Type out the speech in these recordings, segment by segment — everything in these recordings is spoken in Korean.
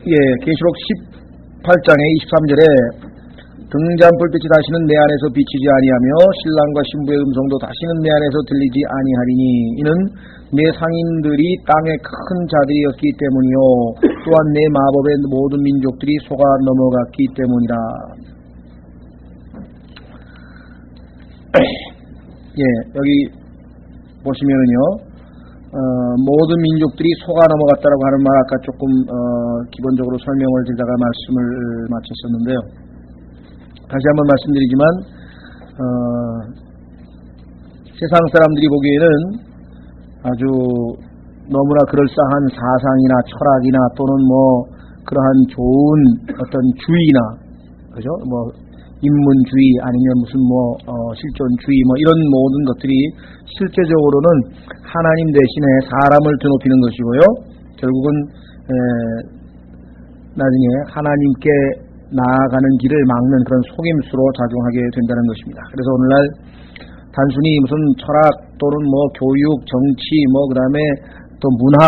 계시록 18장의 23절에 등잔불빛이 다시는 내 안에서 비치지 아니하며 신랑과 신부의 음성도 다시는 내 안에서 들리지 아니하리니 이는 내 상인들이 땅의 큰 자들이었기 때문이요 또한 내 마법의 모든 민족들이 속아 넘어갔기 때문이라. 여기 보시면은요 모든 민족들이 속아 넘어갔다라고 하는 말 아까 조금 기본적으로 설명을 드리다가 말씀을 마쳤었는데요. 다시 한번 말씀드리지만 세상 사람들이 보기에는 아주 너무나 그럴싸한 사상이나 철학이나 또는 뭐 그러한 좋은 어떤 주의나 그죠? 뭐 인문주의 아니면 무슨 뭐 실존주의 뭐 이런 모든 것들이 실제적으로는 하나님 대신에 사람을 드높이는 것이고요. 결국은 나중에 하나님께 나아가는 길을 막는 그런 속임수로 작용하게 된다는 것입니다. 그래서 오늘날 단순히 무슨 철학 또는 뭐 교육, 정치 뭐 그다음에 또 문학,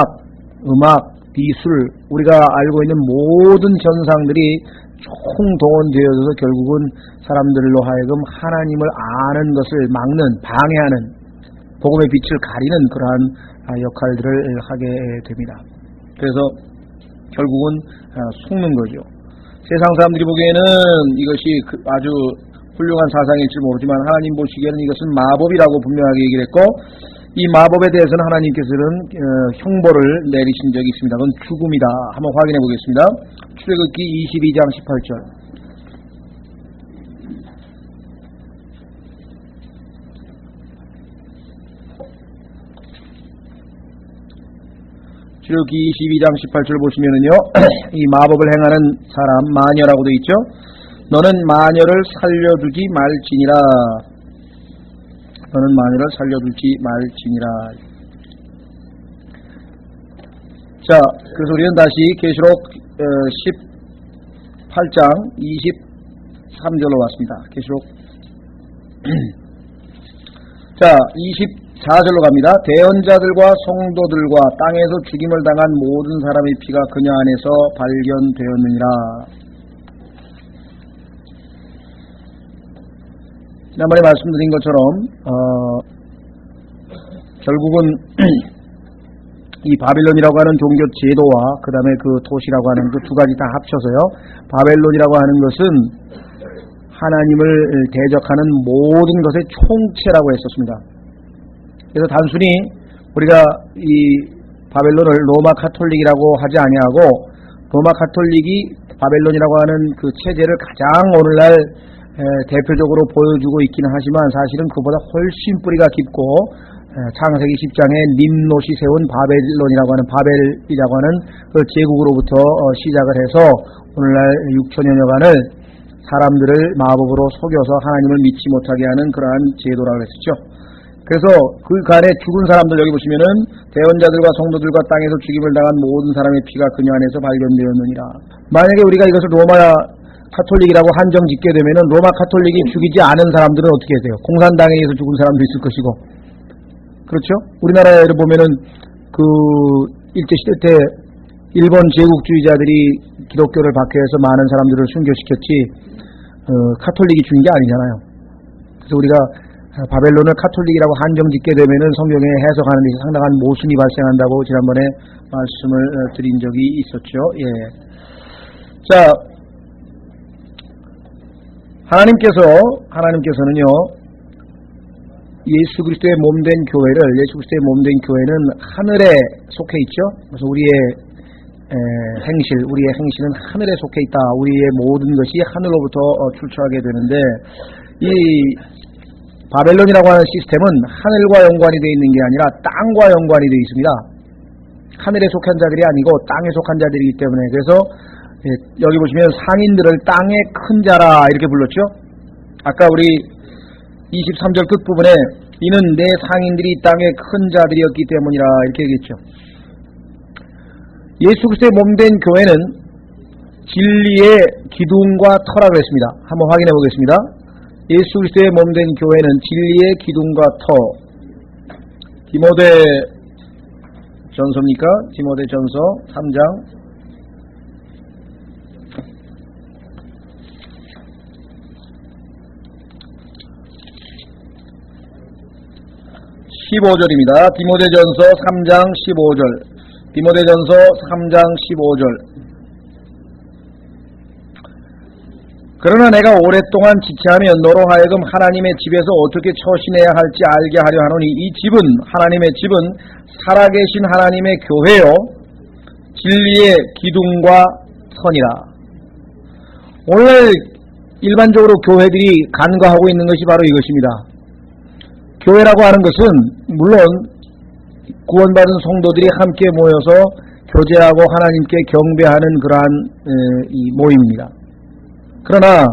음악, 미술 우리가 알고 있는 모든 현상들이 총동원되어져서 결국은 사람들로 하여금 하나님을 아는 것을 막는, 방해하는, 복음의 빛을 가리는 그러한 역할들을 하게 됩니다. 그래서 결국은 속는 거죠. 세상 사람들이 보기에는 이것이 아주 훌륭한 사상일지 모르지만 하나님 보시기에는 이것은 마법이라고 분명하게 얘기를 했고 이 마법에 대해서는 하나님께서는 형벌을 내리신 적이 있습니다. 그건 죽음이다. 한번 확인해 보겠습니다. 출애굽기 22장 18절. 출애굽기 22장 18절 보시면은요, 이 마법을 행하는 사람 마녀라고 되어 있죠. 너는 마녀를 살려두지 말지니라. 너는 마녀를 살려두지 말지니라. 자, 그래서 우리는 다시 계시록 18장 23절로 왔습니다. 계시록 자, 24절로 갑니다. 대언자들과 성도들과 땅에서 죽임을 당한 모든 사람의 피가 그녀 안에서 발견되었느니라. 지난번에 말씀드린 것처럼 결국은 이 바벨론이라고 하는 종교 제도와 그 다음에 그 도시라고 하는 그 두 가지 다 합쳐서요. 바벨론이라고 하는 것은 하나님을 대적하는 모든 것의 총체라고 했었습니다. 그래서 단순히 우리가 이 바벨론을 로마 카톨릭이라고 하지 아니하고 로마 카톨릭이 바벨론이라고 하는 그 체제를 가장 오늘날 대표적으로 보여주고 있기는 하지만 사실은 그보다 훨씬 뿌리가 깊고 창세기 10장에 님롯이 세운 바벨론이라고 하는 바벨이라고 하는 그 제국으로부터 시작을 해서 오늘날 6천여 년간을 사람들을 마법으로 속여서 하나님을 믿지 못하게 하는 그러한 제도라고 했었죠. 그래서 그 간에 죽은 사람들 여기 보시면은 대언자들과 성도들과 땅에서 죽임을 당한 모든 사람의 피가 그녀 안에서 발견되었느니라. 만약에 우리가 이것을 로마 카톨릭이라고 한정 짓게 되면은 로마 카톨릭이 죽이지 않은 사람들은 어떻게 돼요? 공산당에 의해서 죽은 사람도 있을 것이고, 그렇죠? 우리나라를 보면은 그 일제시대 때 일본 제국주의자들이 기독교를 박해해서 많은 사람들을 순교시켰지, 카톨릭이 죽인 게 아니잖아요. 그래서 우리가 바벨론을 카톨릭이라고 한정 짓게 되면은 성경에 해석하는 데 상당한 모순이 발생한다고 지난번에 말씀을 드린 적이 있었죠. 예. 자, 하나님께서는요, 예수 그리스도의 몸된 교회를, 예수 그리스도의 몸된 교회는 하늘에 속해 있죠. 그래서 우리의 행실은 하늘에 속해 있다. 우리의 모든 것이 하늘로부터 출처하게 되는데, 이 바벨론이라고 하는 시스템은 하늘과 연관이 되어 있는 게 아니라 땅과 연관이 되어 있습니다. 하늘에 속한 자들이 아니고 땅에 속한 자들이기 때문에, 그래서 여기 보시면 상인들을 땅의 큰 자라 이렇게 불렀죠. 아까 우리 23절 끝부분에 이는 내 상인들이 땅의 큰 자들이었기 때문이라 이렇게 얘기했죠. 예수 그리스도의 몸된 교회는 진리의 기둥과 터라고 했습니다. 한번 확인해 보겠습니다. 예수 그리스도의 몸된 교회는 진리의 기둥과 터. 디모데 전서입니까? 디모데 전서 3장 15절입니다. 디모데전서 3장 15절. 디모데전서 3장 15절. 그러나 내가 오랫동안 지체하며 너로 하여금 하나님의 집에서 어떻게 처신해야 할지 알게 하려 하노니 이 집은 하나님의 집은 살아계신 하나님의 교회요 진리의 기둥과 선이라. 오늘 일반적으로 교회들이 간과하고 있는 것이 바로 이것입니다. 교회라고 하는 것은 물론 구원받은 성도들이 함께 모여서 교제하고 하나님께 경배하는 그러한 이 모임입니다. 그러나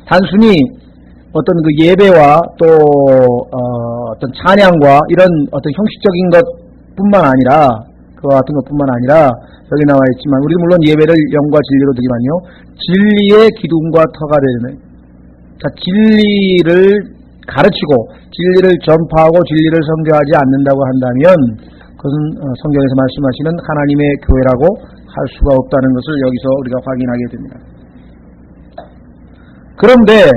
단순히 어떤 그 예배와 또 어떤 찬양과 이런 어떤 형식적인 것뿐만 아니라 그와 같은 것뿐만 아니라 여기 나와 있지만 우리도 물론 예배를 영과 진리로 드리만요 진리의 기둥과 터가 되는 자 진리를 가르치고 진리를 전파하고 진리를 선교하지 않는다고 한다면 그것은 성경에서 말씀하시는 하나님의 교회라고 할 수가 없다는 것을 여기서 우리가 확인하게 됩니다. 그런데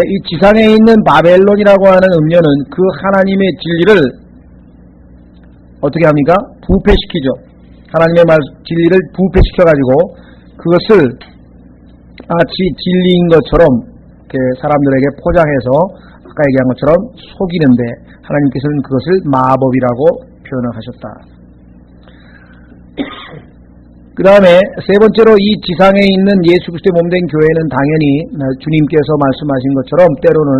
이 지상에 있는 바벨론이라고 하는 음녀는 그 하나님의 진리를 어떻게 합니까? 부패시키죠. 하나님의 진리를 부패시켜가지고 그것을 마치 진리인 것처럼 사람들에게 포장해서 아까 얘기한 것처럼 속이는데 하나님께서는 그것을 마법이라고 표현을 하셨다. 그 다음에 세 번째로 이 지상에 있는 예수 그리스도의 몸된 교회는 당연히 주님께서 말씀하신 것처럼 때로는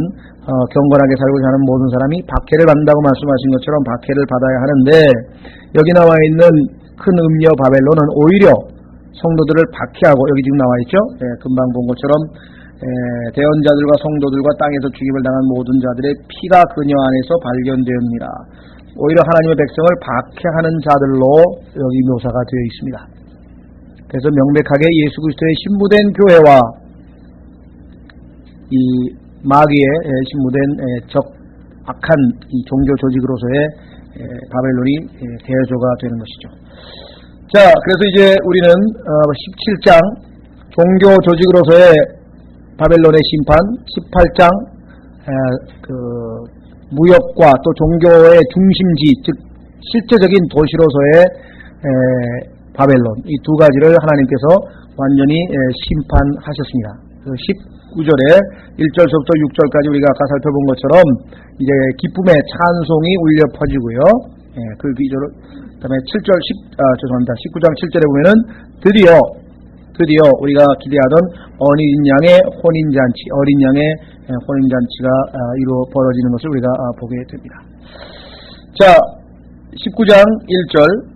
경건하게 살고 사는 모든 사람이 박해를 받는다고 말씀하신 것처럼 박해를 받아야 하는데 여기 나와 있는 큰 음녀 바벨론은 오히려 성도들을 박해하고 여기 지금 나와 있죠. 금방 본 것처럼 대언자들과 성도들과 땅에서 죽임을 당한 모든 자들의 피가 그녀 안에서 발견되옵니다. 오히려 하나님의 백성을 박해하는 자들로 여기 묘사가 되어 있습니다. 그래서 명백하게 예수 그리스도의 신부된 교회와 이 마귀의 신부된 악한 이 종교 조직으로서의 바벨론이 대조가 되는 것이죠. 자, 그래서 이제 우리는 17장 종교 조직으로서의 바벨론의 심판, 18장 그 무역과 또 종교의 중심지, 즉 실제적인 도시로서의 바벨론 이 두 가지를 하나님께서 완전히 심판하셨습니다. 19절에 1절서부터 6절까지 우리가 아까 살펴본 것처럼 이제 기쁨의 찬송이 울려 퍼지고요. 그 다음에 19장 7절에 보면은 드디어 우리가 기대하던 어린 양의 혼인잔치, 어린 양의 혼인잔치가 벌어지는 것을 우리가 보게 됩니다. 자, 19장 1절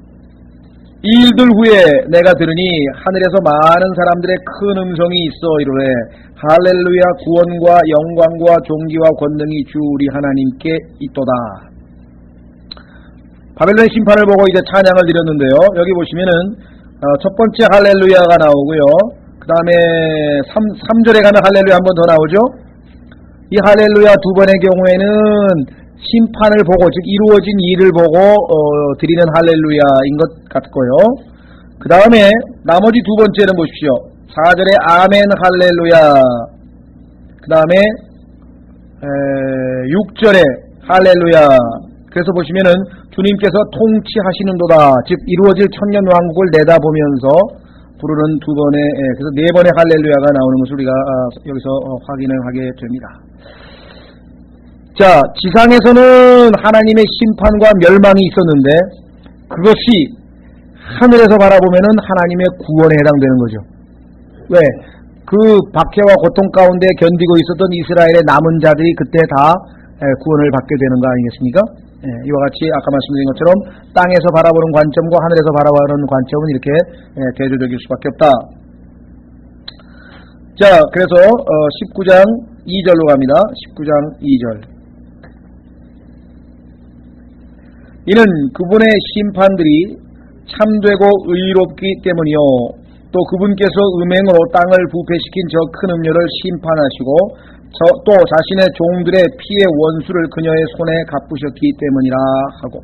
이 일들 후에 내가 들으니 하늘에서 많은 사람들의 큰 음성이 있어 이르되 할렐루야 구원과 영광과 존귀와 권능이 주 우리 하나님께 있도다. 바벨론의 심판을 보고 이제 찬양을 드렸는데요. 여기 보시면은 첫 번째 할렐루야가 나오고요. 그 다음에 3절에 가면 할렐루야 한 번 더 나오죠. 이 할렐루야 두 번의 경우에는 심판을 보고 즉 이루어진 일을 보고 드리는 할렐루야인 것 같고요. 그 다음에 나머지 두 번째는 보십시오. 4절에 아멘 할렐루야, 그 다음에 6절에 할렐루야. 그래서 보시면은 주님께서 통치하시는도다, 즉 이루어질 천년 왕국을 내다보면서 부르는 두 번의, 그래서 네 번의 할렐루야가 나오는 것을 우리가 여기서 확인을 하게 됩니다. 자, 지상에서는 하나님의 심판과 멸망이 있었는데 그것이 하늘에서 바라보면은 하나님의 구원에 해당되는 거죠. 왜? 그 박해와 고통 가운데 견디고 있었던 이스라엘의 남은 자들이 그때 다 구원을 받게 되는 거 아니겠습니까? 이와 같이 아까 말씀드린 것처럼 땅에서 바라보는 관점과 하늘에서 바라보는 관점은 이렇게 대조적일 수밖에 없다. 자, 그래서 19장 2절로 갑니다. 19장 2절. 이는 그분의 심판들이 참되고 의롭기 때문이요 또 그분께서 음행으로 땅을 부패시킨 저 큰 음녀를 심판하시고 또 자신의 종들의 피의 원수를 그녀의 손에 갚으셨기 때문이라 하고,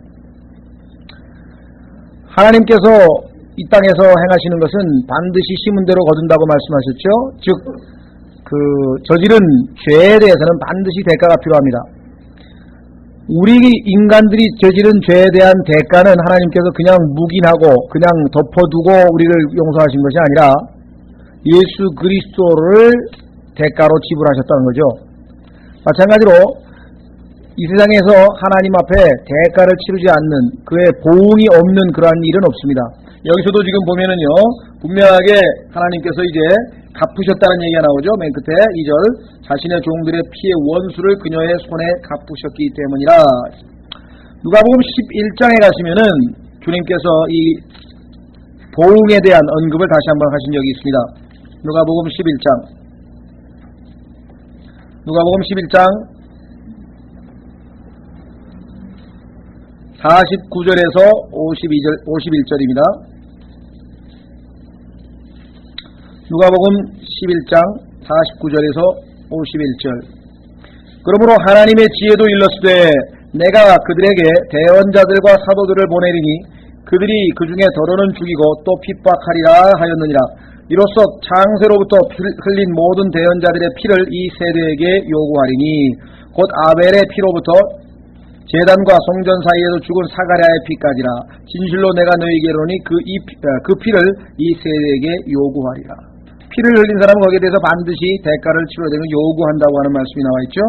하나님께서 이 땅에서 행하시는 것은 반드시 심은 대로 거둔다고 말씀하셨죠. 즉 그 저지른 죄에 대해서는 반드시 대가가 필요합니다. 우리 인간들이 저지른 죄에 대한 대가는 하나님께서 그냥 묵인하고 그냥 덮어두고 우리를 용서하신 것이 아니라 예수 그리스도를 대가로 지불하셨다는 거죠. 마찬가지로 이 세상에서 하나님 앞에 대가를 치르지 않는 그의 보응이 없는 그러한 일은 없습니다. 여기서도 지금 보면은요, 분명하게 하나님께서 이제 갚으셨다는 얘기가 나오죠. 맨 끝에 2절, 자신의 종들의 피의 원수를 그녀의 손에 갚으셨기 때문이라. 누가복음 11장에 가시면은 주님께서 이 보응에 대한 언급을 다시 한번 하신 적이 있습니다. 누가복음 11장 49절에서 51절입니다. 누가복음 11장 49절에서 51절. 그러므로 하나님의 지혜도 일렀으되 내가 그들에게 대언자들과 사도들을 보내리니 그들이 그 중에 더러는 죽이고 또 핍박하리라 하였느니라. 이로써 창세로부터 흘린 모든 대언자들의 피를 이 세대에게 요구하리니 곧 아벨의 피로부터 제단과 성전 사이에서 죽은 사가랴의 피까지라. 진실로 내가 너희에게 이르노니 그 피를 이 세대에게 요구하리라. 피를 흘린 사람은 거기에 대해서 반드시 대가를 치러야 되는 요구한다고 하는 말씀이 나와 있죠.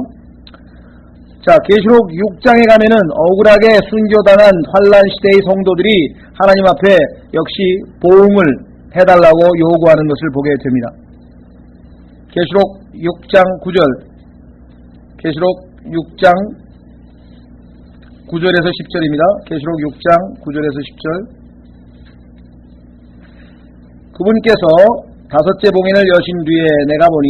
자, 계시록 6장에 가면은 억울하게 순교당한 환란 시대의 성도들이 하나님 앞에 역시 보응을 해달라고 요구하는 것을 보게 됩니다. 계시록 6장 9절, 계시록 6장 9절에서 10절입니다. 계시록 6장 9절에서 10절. 그분께서 다섯째 봉인을 여신 뒤에 내가 보니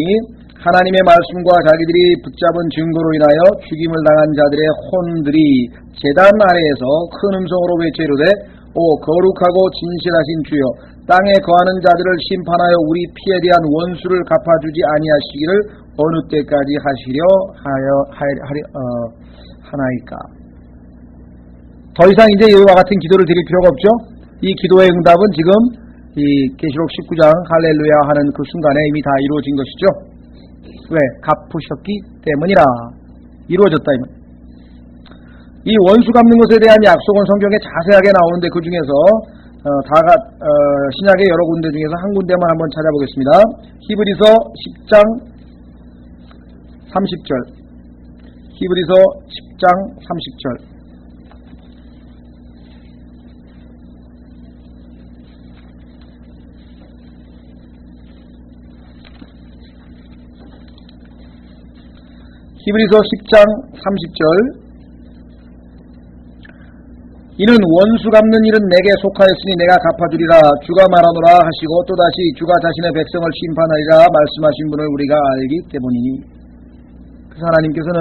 하나님의 말씀과 자기들이 붙잡은 증거로 인하여 죽임을 당한 자들의 혼들이 제단 아래에서 큰 음성으로 외치르되 오 거룩하고 진실하신 주여 땅에 거하는 자들을 심판하여 우리 피에 대한 원수를 갚아주지 아니하시기를 어느 때까지 하시려 하나이까. 더 이상 이제 이와 같은 기도를 드릴 필요가 없죠. 이 기도의 응답은 지금 이 계시록 19장 할렐루야 하는 그 순간에 이미 다 이루어진 것이죠. 왜? 갚으셨기 때문이라. 이루어졌다. 이 원수 갚는 것에 대한 약속은 성경에 자세하게 나오는데 그 중에서 신약의 여러 군데 중에서 한 군데만 한번 찾아보겠습니다. 히브리서 10장 30절. 히브리서 10장 30절. 히브리서 10장 30절. 이는 원수 갚는 일은 내게 속하였으니 내가 갚아주리라 주가 말하노라 하시고 또다시 주가 자신의 백성을 심판하리라 말씀하신 분을 우리가 알기 때문이니. 그래서 하나님께서는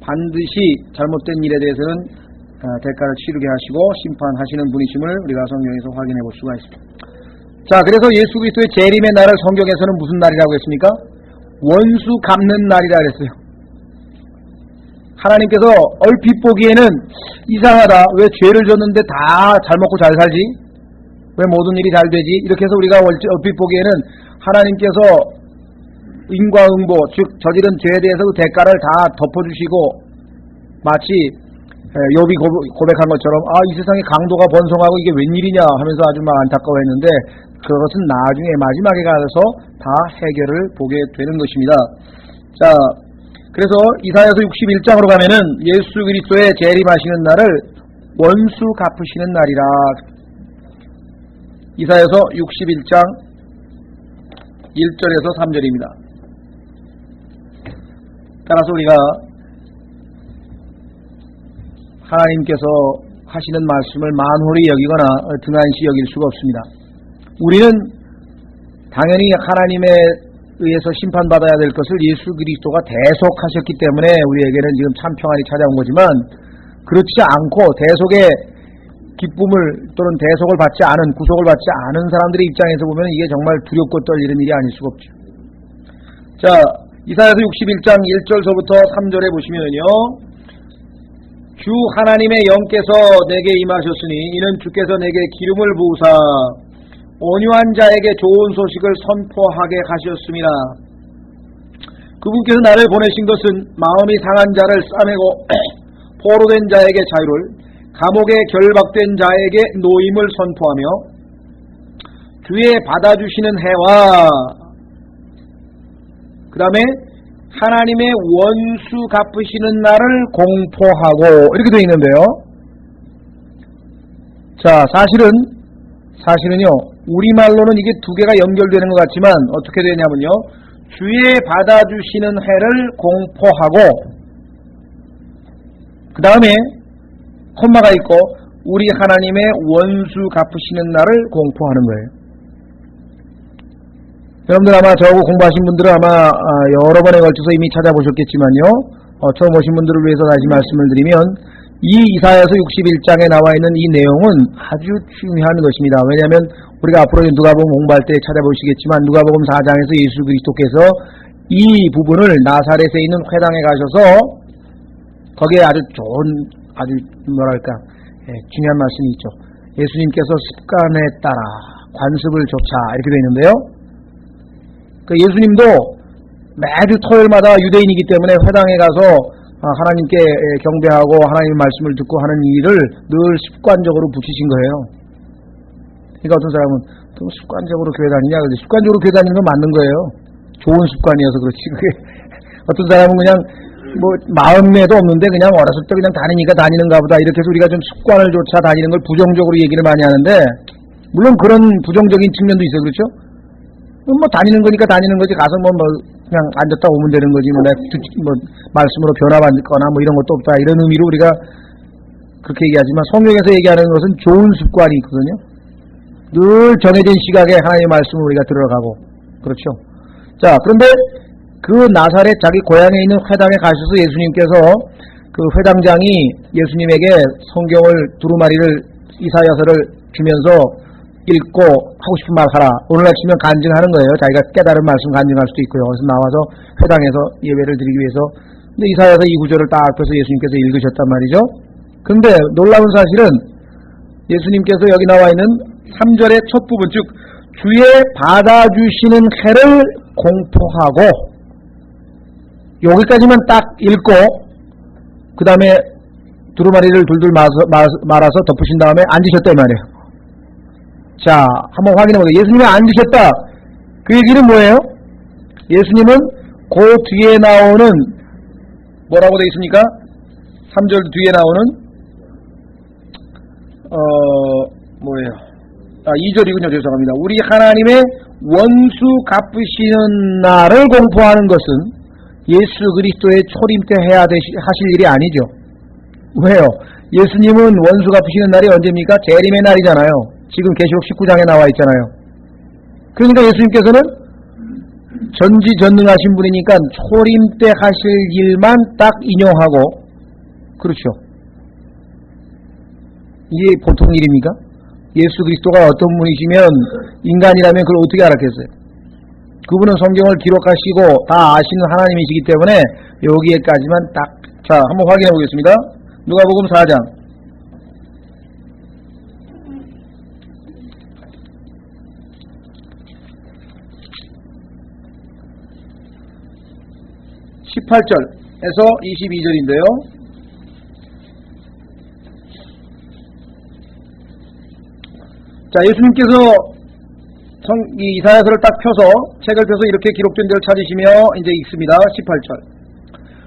반드시 잘못된 일에 대해서는 대가를 치르게 하시고 심판하시는 분이심을 우리가 성경에서 확인해 볼 수가 있습니다. 자, 그래서 예수 그리스도의 재림의 날을 성경에서는 무슨 날이라고 했습니까? 원수 갚는 날이라 그랬어요. 하나님께서 얼핏 보기에는 이상하다. 왜 죄를 졌는데 다 잘 먹고 잘 살지? 왜 모든 일이 잘 되지? 이렇게 해서 우리가 얼핏 보기에는 하나님께서 인과응보, 즉 저지른 죄에 대해서 그 대가를 다 덮어주시고 마치 욥이 고백한 것처럼 이 세상에 강도가 번성하고 이게 웬일이냐 하면서 아주 막 안타까워했는데 그것은 나중에 마지막에 가서 다 해결을 보게 되는 것입니다. 자, 그래서 이사야서 61장으로 가면은 예수 그리스도의 재림하시는 날을 원수 갚으시는 날이라. 이사야서 61장 1절에서 3절입니다. 따라서 우리가 하나님께서 하시는 말씀을 만홀히 여기거나 등한시 여길 수가 없습니다. 우리는 당연히 하나님의 의해서 심판받아야 될 것을 예수 그리스도가 대속하셨기 때문에 우리에게는 지금 참 평안이 찾아온 거지만 그렇지 않고 대속의 기쁨을 또는 대속을 받지 않은 구속을 받지 않은 사람들의 입장에서 보면 이게 정말 두렵고 떨리는 일이 아닐 수가 없죠. 자, 이사야서 61장 1절서부터 3절에 보시면요, 주 하나님의 영께서 내게 임하셨으니 이는 주께서 내게 기름을 부으사 온유한 자에게 좋은 소식을 선포하게 하셨습니다. 그분께서 나를 보내신 것은 마음이 상한 자를 싸매고 포로된 자에게 자유를, 감옥에 결박된 자에게 노임을 선포하며 주의 받아주시는 해와 그 다음에 하나님의 원수 갚으시는 날을 공포하고 이렇게 되어 있는데요. 자, 사실은요, 우리말로는 이게 두 개가 연결되는 것 같지만 어떻게 되냐면요, 주의 받아주시는 해를 공포하고 그 다음에 콤마가 있고 우리 하나님의 원수 갚으시는 날을 공포하는 거예요. 여러분들 아마 저하고 공부하신 분들은 아마 여러 번에 걸쳐서 이미 찾아보셨겠지만요, 처음 오신 분들을 위해서 다시 말씀을 드리면 이 이사야서 61장에 나와 있는 이 내용은 아주 중요한 것입니다. 왜냐하면 우리가 앞으로 누가복음 공부할 때 찾아보시겠지만 누가복음 4장에서 예수 그리스도께서 이 부분을 나사렛에 있는 회당에 가셔서 거기에 아주 좋은, 아주 뭐랄까, 중요한 말씀이 있죠. 예수님께서 습관에 따라 관습을 조차 이렇게 되어 있는데요. 그 예수님도 매주 토요일마다 유대인이기 때문에 회당에 가서 하나님께 경배하고 하나님의 말씀을 듣고 하는 일을 늘 습관적으로 붙이신 거예요. 그러니까 어떤 사람은 또 습관적으로 교회 다니냐, 습관적으로 교회 다니는 건 맞는 거예요. 좋은 습관이어서 그렇지. 그게 어떤 사람은 그냥 뭐 마음에도 없는데 그냥 어렸을 때 그냥 다니니까 다니는가 보다 이렇게 해서 우리가 좀 습관을 조차 다니는 걸 부정적으로 얘기를 많이 하는데, 물론 그런 부정적인 측면도 있어요. 그렇죠? 뭐 다니는 거니까 다니는 거지, 가서 뭐 그냥 앉았다 오면 되는 거지, 뭐 말씀으로 변화받거나 뭐 이런 것도 없다, 이런 의미로 우리가 그렇게 얘기하지만 성경에서 얘기하는 것은 좋은 습관이 있거든요. 늘 정해진 시각에 하나님의 말씀을 우리가 들어가고, 그렇죠. 자, 그런데 그 나사렛 자기 고향에 있는 회당에 가셔서 예수님께서 그 회당장이 예수님에게 성경을 두루마리를, 이사야서를 주면서 읽고 하고 싶은 말 하라. 오늘날 치면 간증하는 거예요. 자기가 깨달은 말씀 간증할 수도 있고요. 그래서 나와서 회당에서 예배를 드리기 위해서. 근데 이사야서 이 구절을 딱 앞에서 예수님께서 읽으셨단 말이죠. 근데 놀라운 사실은 예수님께서 여기 나와 있는 3절의 첫 부분, 즉 주의 받아주시는 해를 공포하고, 여기까지만 딱 읽고 그 다음에 두루마리를 둘둘 말아서 덮으신 다음에 앉으셨다 이 말이에요. 자, 한번 확인해 보세요. 예수님이 앉으셨다, 그 얘기는 뭐예요? 예수님은 그 뒤에 나오는 뭐라고 되어 있습니까? 3절 뒤에 나오는 뭐예요? 2절이군요. 죄송합니다. 우리 하나님의 원수 갚으시는 날을 공포하는 것은 예수 그리스도의 초림 때 해야 하실 일이 아니죠. 왜요? 예수님은 원수 갚으시는 날이 언제입니까? 재림의 날이잖아요. 지금 계시록 19장에 나와 있잖아요. 그러니까 예수님께서는 전지전능하신 분이니까 초림 때 하실 일만 딱 인용하고, 그렇죠. 이게 보통 일입니까? 예수 그리스도가 어떤 분이시면 인간이라면 그걸 어떻게 알았겠어요? 그분은 성경을 기록하시고 다 아시는 하나님이시기 때문에 여기에까지만 딱, 자, 한번 확인해 보겠습니다. 누가복음 4장 18절에서 22절인데요. 자, 예수님께서 이 이사야서를 딱 펴서, 책을 펴서 이렇게 기록된 데를 찾으시며 이제 읽습니다. 18절.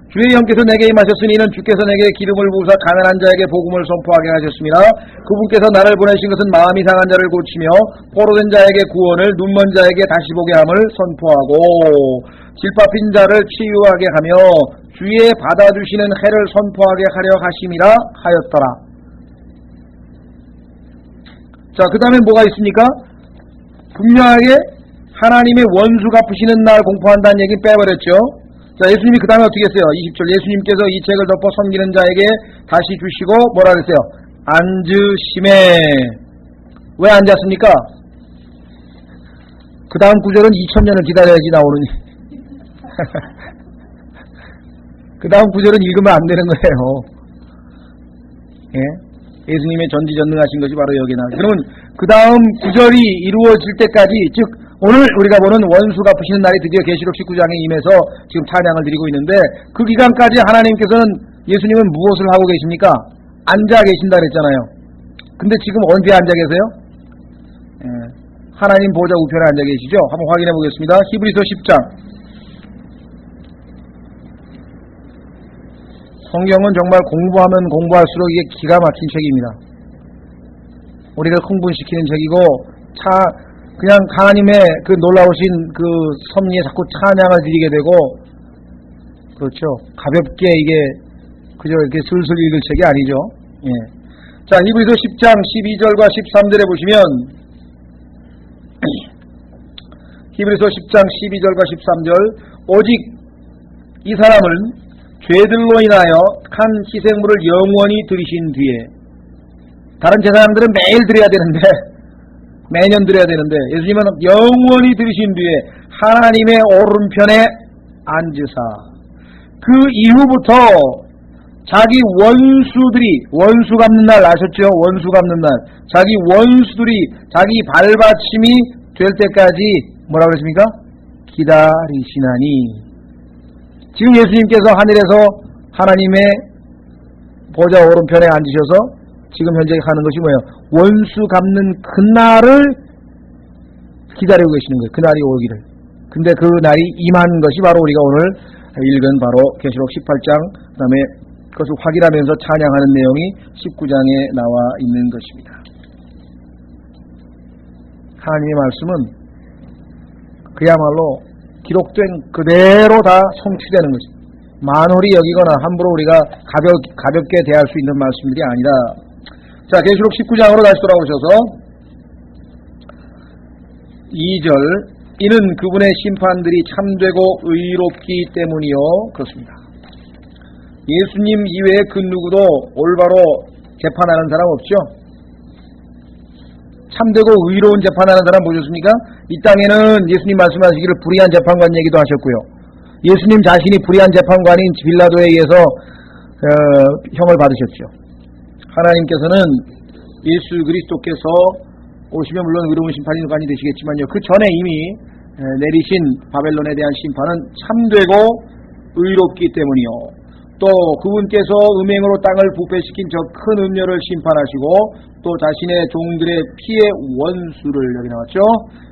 주의 영께서 내게 임하셨으니 이는 주께서 내게 기름을 부으사 가난한 자에게 복음을 선포하게 하셨습니다. 그분께서 나를 보내신 것은 마음이 상한 자를 고치며 포로된 자에게 구원을, 눈먼 자에게 다시 보게 함을 선포하고 질밟힌 자를 치유하게 하며 주의 받아주시는 해를 선포하게 하려 하심이라 하였더라. 자, 그 다음에 뭐가 있습니까? 분명하게 하나님의 원수 갚으시는 날 공포한다는 얘기 빼버렸죠. 자, 예수님이 그 다음에 어떻게 했어요? 20절. 예수님께서 이 책을 덮어 섬기는 자에게 다시 주시고 뭐라 그랬어요? 앉으심에. 왜 앉았습니까? 그 다음 구절은 2000년을 기다려야지 나오느니. 그 다음 구절은 읽으면 안 되는 거예요. 예? 예수님의 전지전능하신 것이 바로 여기 나와요. 그러면 그 다음 구절이 이루어질 때까지, 즉 오늘 우리가 보는 원수 갚으시는 날이 드디어 계시록 19장에 임해서 지금 찬양을 드리고 있는데, 그 기간까지 하나님께서는 예수님은 무엇을 하고 계십니까? 앉아 계신다 그랬잖아요. 근데 지금 어디에 앉아 계세요? 하나님 보좌 우편에 앉아 계시죠? 한번 확인해 보겠습니다. 히브리서 10장. 성경은 정말 공부하면 공부할수록 이게 기가 막힌 책입니다. 우리를 흥분시키는 책이고, 그냥 하나님의 그 놀라우신 그 섭리에 자꾸 찬양을 드리게 되고, 그렇죠. 가볍게 이게 그저 이렇게 슬슬 읽을 책이 아니죠. 예. 자, 히브리서 10장 12절과 13절에 보시면, 히브리서 10장 12절과 13절, 오직 이 사람은 죄들로 인하여 한 희생물을 영원히 드리신 뒤에, 다른 제사장들은 매일 드려야 되는데, 매년 드려야 되는데, 예수님은 영원히 드리신 뒤에 하나님의 오른편에 앉으사, 그 이후부터 자기 원수들이, 원수 갚는 날 아셨죠? 원수 갚는 날. 자기 원수들이 자기 발받침이 될 때까지 뭐라고 그랬습니까? 기다리시나니. 지금 예수님께서 하늘에서 하나님의 보좌 오른편에 앉으셔서 지금 현재 하는 것이 뭐예요? 원수 갚는 그날을 기다리고 계시는 거예요. 그날이 오기를. 근데 그 날이 임한 것이 바로 우리가 오늘 읽은 바로 계시록 18장, 그 다음에 그것을 확인하면서 찬양하는 내용이 19장에 나와 있는 것입니다. 하나님의 말씀은 그야말로 기록된 그대로 다 성취되는 것입니다. 만홀히 여기거나 함부로 우리가 가볍게 대할 수 있는 말씀들이 아니라, 자, 계시록 19장으로 다시 돌아오셔서 2절, 이는 그분의 심판들이 참되고 의롭기 때문이요. 그렇습니다. 예수님 이외에 그 누구도 올바로 재판하는 사람 없죠. 참되고 의로운 재판하는 사람 보셨습니까? 이 땅에는 예수님 말씀하시기를 불의한 재판관 얘기도 하셨고요. 예수님 자신이 불의한 재판관인 빌라도에 의해서 형을 받으셨죠. 하나님께서는 예수 그리스도께서 오시면 물론 의로운 심판관이 되시겠지만요, 그 전에 이미 내리신 바벨론에 대한 심판은 참되고 의롭기 때문이요. 또 그분께서 음행으로 땅을 부패시킨 저 큰 음녀를 심판하시고, 또 자신의 종들의 피의 원수를, 여기 나왔죠,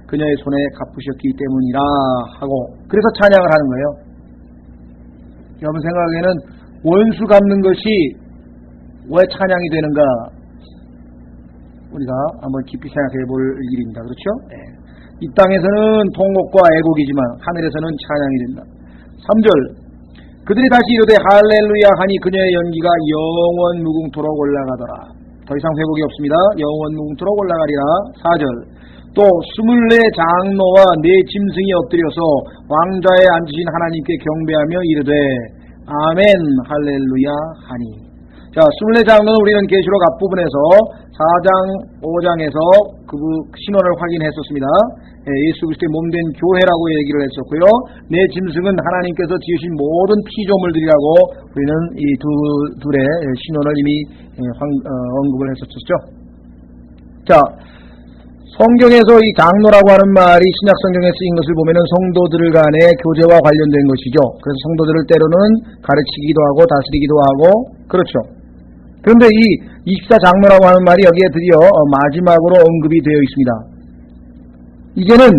그녀의 손에 갚으셨기 때문이라 하고, 그래서 찬양을 하는 거예요. 여러분 생각에는 원수 갚는 것이 왜 찬양이 되는가, 우리가 한번 깊이 생각해 볼 일입니다. 그렇죠? 네. 이 땅에서는 통곡과 애곡이지만 하늘에서는 찬양이 된다. 3절, 그들이 다시 이르되 할렐루야 하니 그녀의 연기가 영원 무궁토록 올라가더라. 더 이상 회복이 없습니다. 영원 무궁토록 올라가리라. 4절, 또 24 장로와 4 짐승이 엎드려서 왕좌에 앉으신 하나님께 경배하며 이르되 아멘 할렐루야 하니. 자, 24 장로는 우리는 계시록 앞부분에서 4장 5장에서 그 신원을 확인했었습니다. 예수 그리스도의 몸된 교회라고 얘기를 했었고요. 내 짐승은 하나님께서 지으신 모든 피조물들이라고 우리는 이 둘의 신원을 이미 언급을 했었죠. 자, 성경에서 이 장로라고 하는 말이 신약 성경에 쓰인 것을 보면은 성도들 간의 교제와 관련된 것이죠. 그래서 성도들을 때로는 가르치기도 하고 다스리기도 하고, 그렇죠. 그런데 이 24장로라고 하는 말이 여기에 드디어 마지막으로 언급이 되어 있습니다. 이제는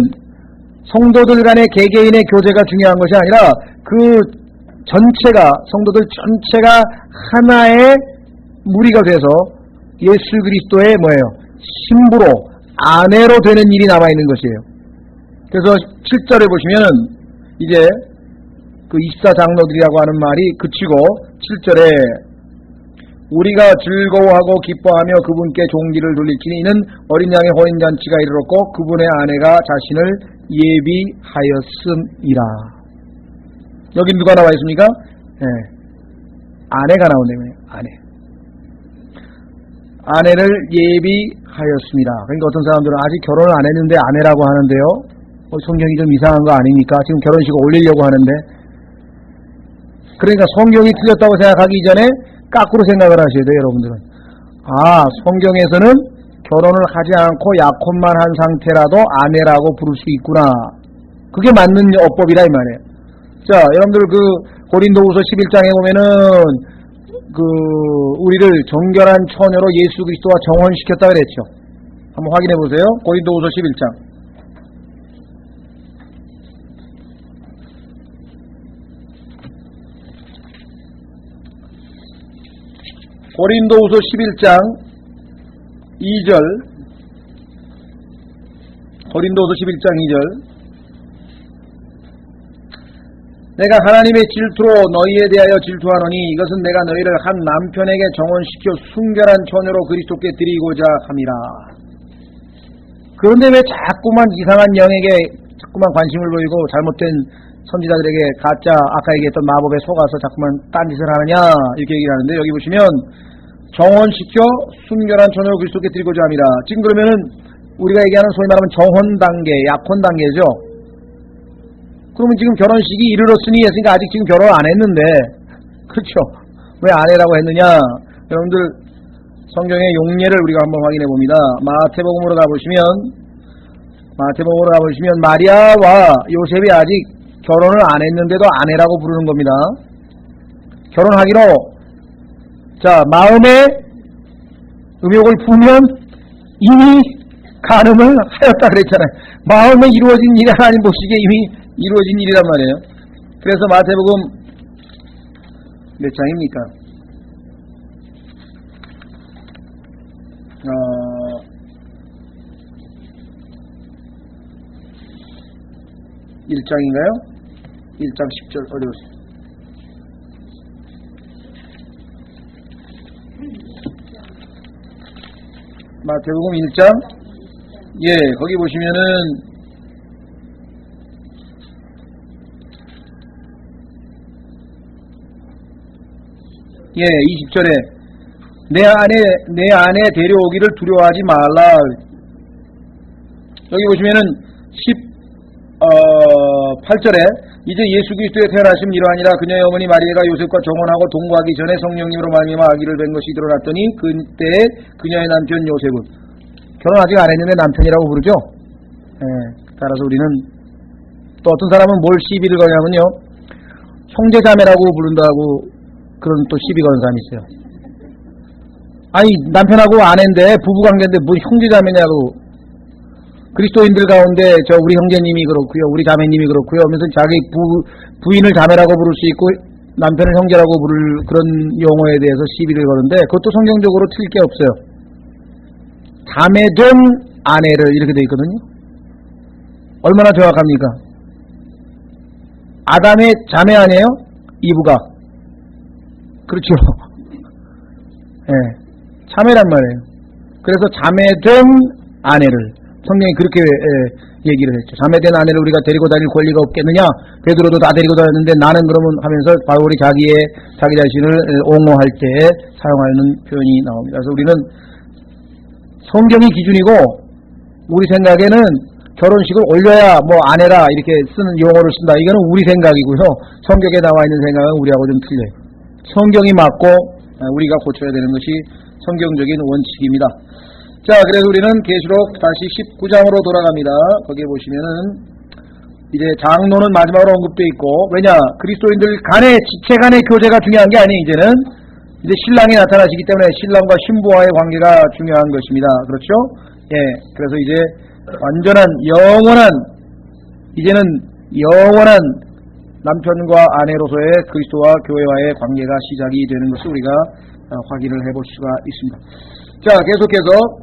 성도들 간의 개개인의 교제가 중요한 것이 아니라 그 전체가, 성도들 전체가 하나의 무리가 돼서 예수 그리스도의 뭐예요? 신부로, 아내로 되는 일이 남아있는 것이에요. 그래서 7절에 보시면은 이제 그 24장로들이라고 하는 말이 그치고 7절에 우리가 즐거워하고 기뻐하며 그분께 종기를 돌릴지니 이는 어린 양의 혼인잔치가 이르렀고 그분의 아내가 자신을 예비하였음이라. 여기 누가 나와 있습니까? 네. 아내가 나온다며. 아내를 예비하였습니다. 그러니까 어떤 사람들은 아직 결혼을 안 했는데 아내라고 하는데요, 성경이 좀 이상한 거 아닙니까? 지금 결혼식을 올리려고 하는데. 그러니까 성경이 틀렸다고 생각하기 이전에 거꾸로 생각을 하셔야 돼요, 여러분들은. 아, 성경에서는 결혼을 하지 않고 약혼만 한 상태라도 아내라고 부를 수 있구나. 그게 맞는 어법이라 이 말이에요. 자, 여러분들 그 고린도후서 11장에 보면은 우리를 정결한 처녀로 예수 그리스도와 정혼시켰다 그랬죠. 한번 확인해 보세요. 고린도후서 11장. 고린도후서 11장 2절. 고린도후서 11장 2절. 내가 하나님의 질투로 너희에 대하여 질투하노니 이것은 내가 너희를 한 남편에게 정혼시켜 순결한 처녀로 그리스도께 드리고자 함이라. 그런데 왜 자꾸만 이상한 영에게 자꾸만 관심을 보이고 잘못된 선지자들에게 가짜 아까 얘기했던 마법에 속아서 자꾸만 딴짓을 하느냐 이렇게 얘기를 하는데, 여기 보시면 정혼시켜 순결한 처녀로 그리스도께 드리고자 함이라. 지금 그러면은 우리가 얘기하는 소위 말하면 정혼 단계, 약혼 단계죠. 그러면 지금 결혼식이 이르렀으니 했으니까 아직 지금 결혼 안 했는데, 그렇죠? 왜 안 해라고 했느냐? 여러분들 성경의 용례를 우리가 한번 확인해 봅니다. 마태복음으로 가보시면 마리아와 요셉이 아직 결혼을 안 했는데도 아내라고 부르는 겁니다. 결혼하기로 마음에 음욕을 품으면 이미 간음을 하였다 그랬잖아요. 마음에 이루어진 일이 하나님 보시기에 이미 이루어진 일이란 말이에요. 그래서 마태복음 몇 장입니까? 1장인가요? 1장 10절 어디 보세요. 마태복음 1장 거기 보시면은 예, 20절에 내 안에 데려오기를 두려워하지 말라. 여기 보시면은 18절에 이제 예수 그리스도의 태어나심 이러하니라. 그녀의 어머니 마리아가 요셉과 정혼하고 동거하기 전에 성령님으로 말미암아 아기를 뵌 것이 드러났더니 그때 그녀의 남편 요셉은, 결혼 아직 안 했는데 남편이라고 부르죠. 예, 따라서 우리는 또 어떤 사람은 뭘 시비를 거냐면요, 형제자매라고 부른다고 그런 또 시비 거는 사람이 있어요. 아니 남편하고 아내인데 부부관계인데 뭐 형제자매냐고. 그리스도인들 가운데 우리 형제님이 그렇고요, 우리 자매님이 그렇고요 하면서 자기 부인을 자매라고 부를 수 있고 남편을 형제라고 부를 그런 용어에 대해서 시비를 거는데, 그것도 성경적으로 틀릴 게 없어요. 자매된 아내를 이렇게 돼 있거든요. 얼마나 정확합니까? 아담의 자매 아니에요? 이브가. 그렇죠. 예, 자매란 말이에요. 그래서 자매된 아내를 성경이 그렇게 얘기를 했죠. 자매된 아내를 우리가 데리고 다닐 권리가 없겠느냐? 베드로도 다 데리고 다녔는데 나는 그러면 하면서 바울이 자기 자신을 옹호할 때 사용하는 표현이 나옵니다. 그래서 우리는 성경이 기준이고, 우리 생각에는 결혼식을 올려야 뭐 아내라 이렇게 쓰는 용어를 쓴다, 이거는 우리 생각이고요. 성경에 나와 있는 생각은 우리하고 좀 틀려요. 성경이 맞고 우리가 고쳐야 되는 것이 성경적인 원칙입니다. 자, 그래서 우리는 계시록 다시 19장으로 돌아갑니다. 거기에 보시면은 이제 장로는 마지막으로 언급되어 있고, 왜냐, 그리스도인들 간의 지체 간의 교제가 중요한 게 아니에요. 이제는 이제 신랑이 나타나시기 때문에 신랑과 신부와의 관계가 중요한 것입니다. 그렇죠? 예, 그래서 이제 완전한 이제는 영원한 남편과 아내로서의 그리스도와 교회와의 관계가 시작이 되는 것을 우리가 확인을 해볼 수가 있습니다. 자, 계속해서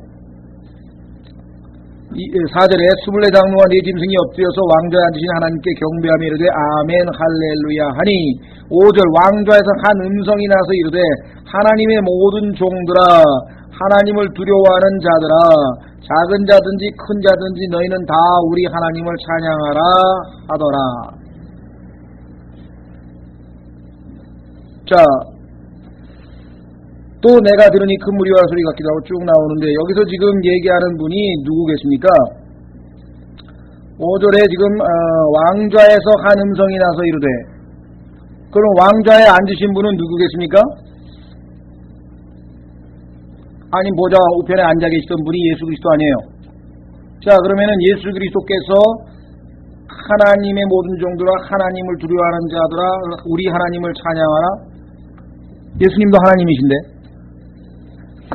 4절에 24장로와 네 짐승이 엎드려서 왕좌에 앉으신 하나님께 경배하며 이르되 아멘 할렐루야 하니, 5절 왕좌에서 한 음성이 나서 이르되 하나님의 모든 종들아, 하나님을 두려워하는 자들아, 작은 자든지 큰 자든지 너희는 다 우리 하나님을 찬양하라 하더라. 자, 또 내가 들으니 큰 무리와 소리 같기도 하고 쭉 나오는데, 여기서 지금 얘기하는 분이 누구겠습니까? 5절에 지금 왕좌에서 한 음성이 나서 이르되, 그럼 왕좌에 앉으신 분은 누구겠습니까? 아니 보좌 우편에 앉아 계시던 분이 예수 그리스도 아니에요. 자, 그러면은 예수 그리스도께서 하나님의 모든 종들아, 하나님을 두려워하는 자들아, 우리 하나님을 찬양하라. 예수님도 하나님이신데.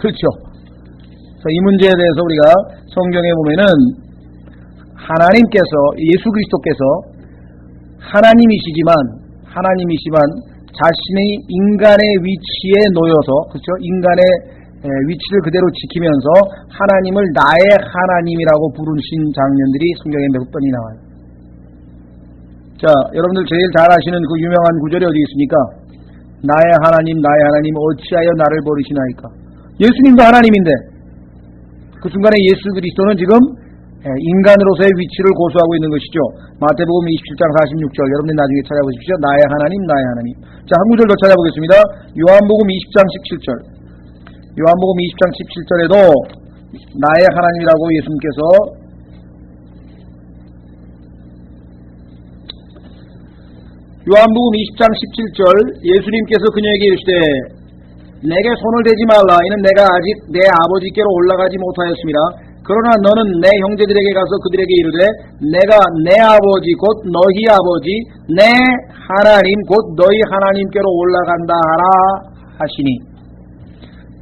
그렇죠. 그래서 이 문제에 대해서 우리가 성경에 보면은 하나님께서, 예수 그리스도께서 하나님이시지만 자신의 인간의 위치에 놓여서, 그렇죠? 인간의 위치를 그대로 지키면서 하나님을 나의 하나님이라고 부르신 장면들이 성경에 몇 번이 나와요. 자, 여러분들 제일 잘 아시는 그 유명한 구절이 어디 있습니까? 나의 하나님 어찌하여 나를 버리시나이까. 예수님도 하나님인데 그 순간에 예수 그리스도는 지금 인간으로서의 위치를 고수하고 있는 것이죠. 마태복음 27장 46절 여러분들 나중에 찾아보십시오. 나의 하나님. 자, 한 구절 더 찾아보겠습니다. 요한복음 20장 17절. 요한복음 20장 17절에도 나의 하나님이라고 예수님께서 요한복음 20장 17절 예수님께서 그녀에게 이르시되 내게 손을 대지 말라. 이는 내가 아직 내 아버지께로 올라가지 못하였습니다. 그러나 너는 내 형제들에게 가서 그들에게 이르되 내가 내 아버지 곧 너희 아버지 내 하나님 곧 너희 하나님께로 올라간다 하라 하시니.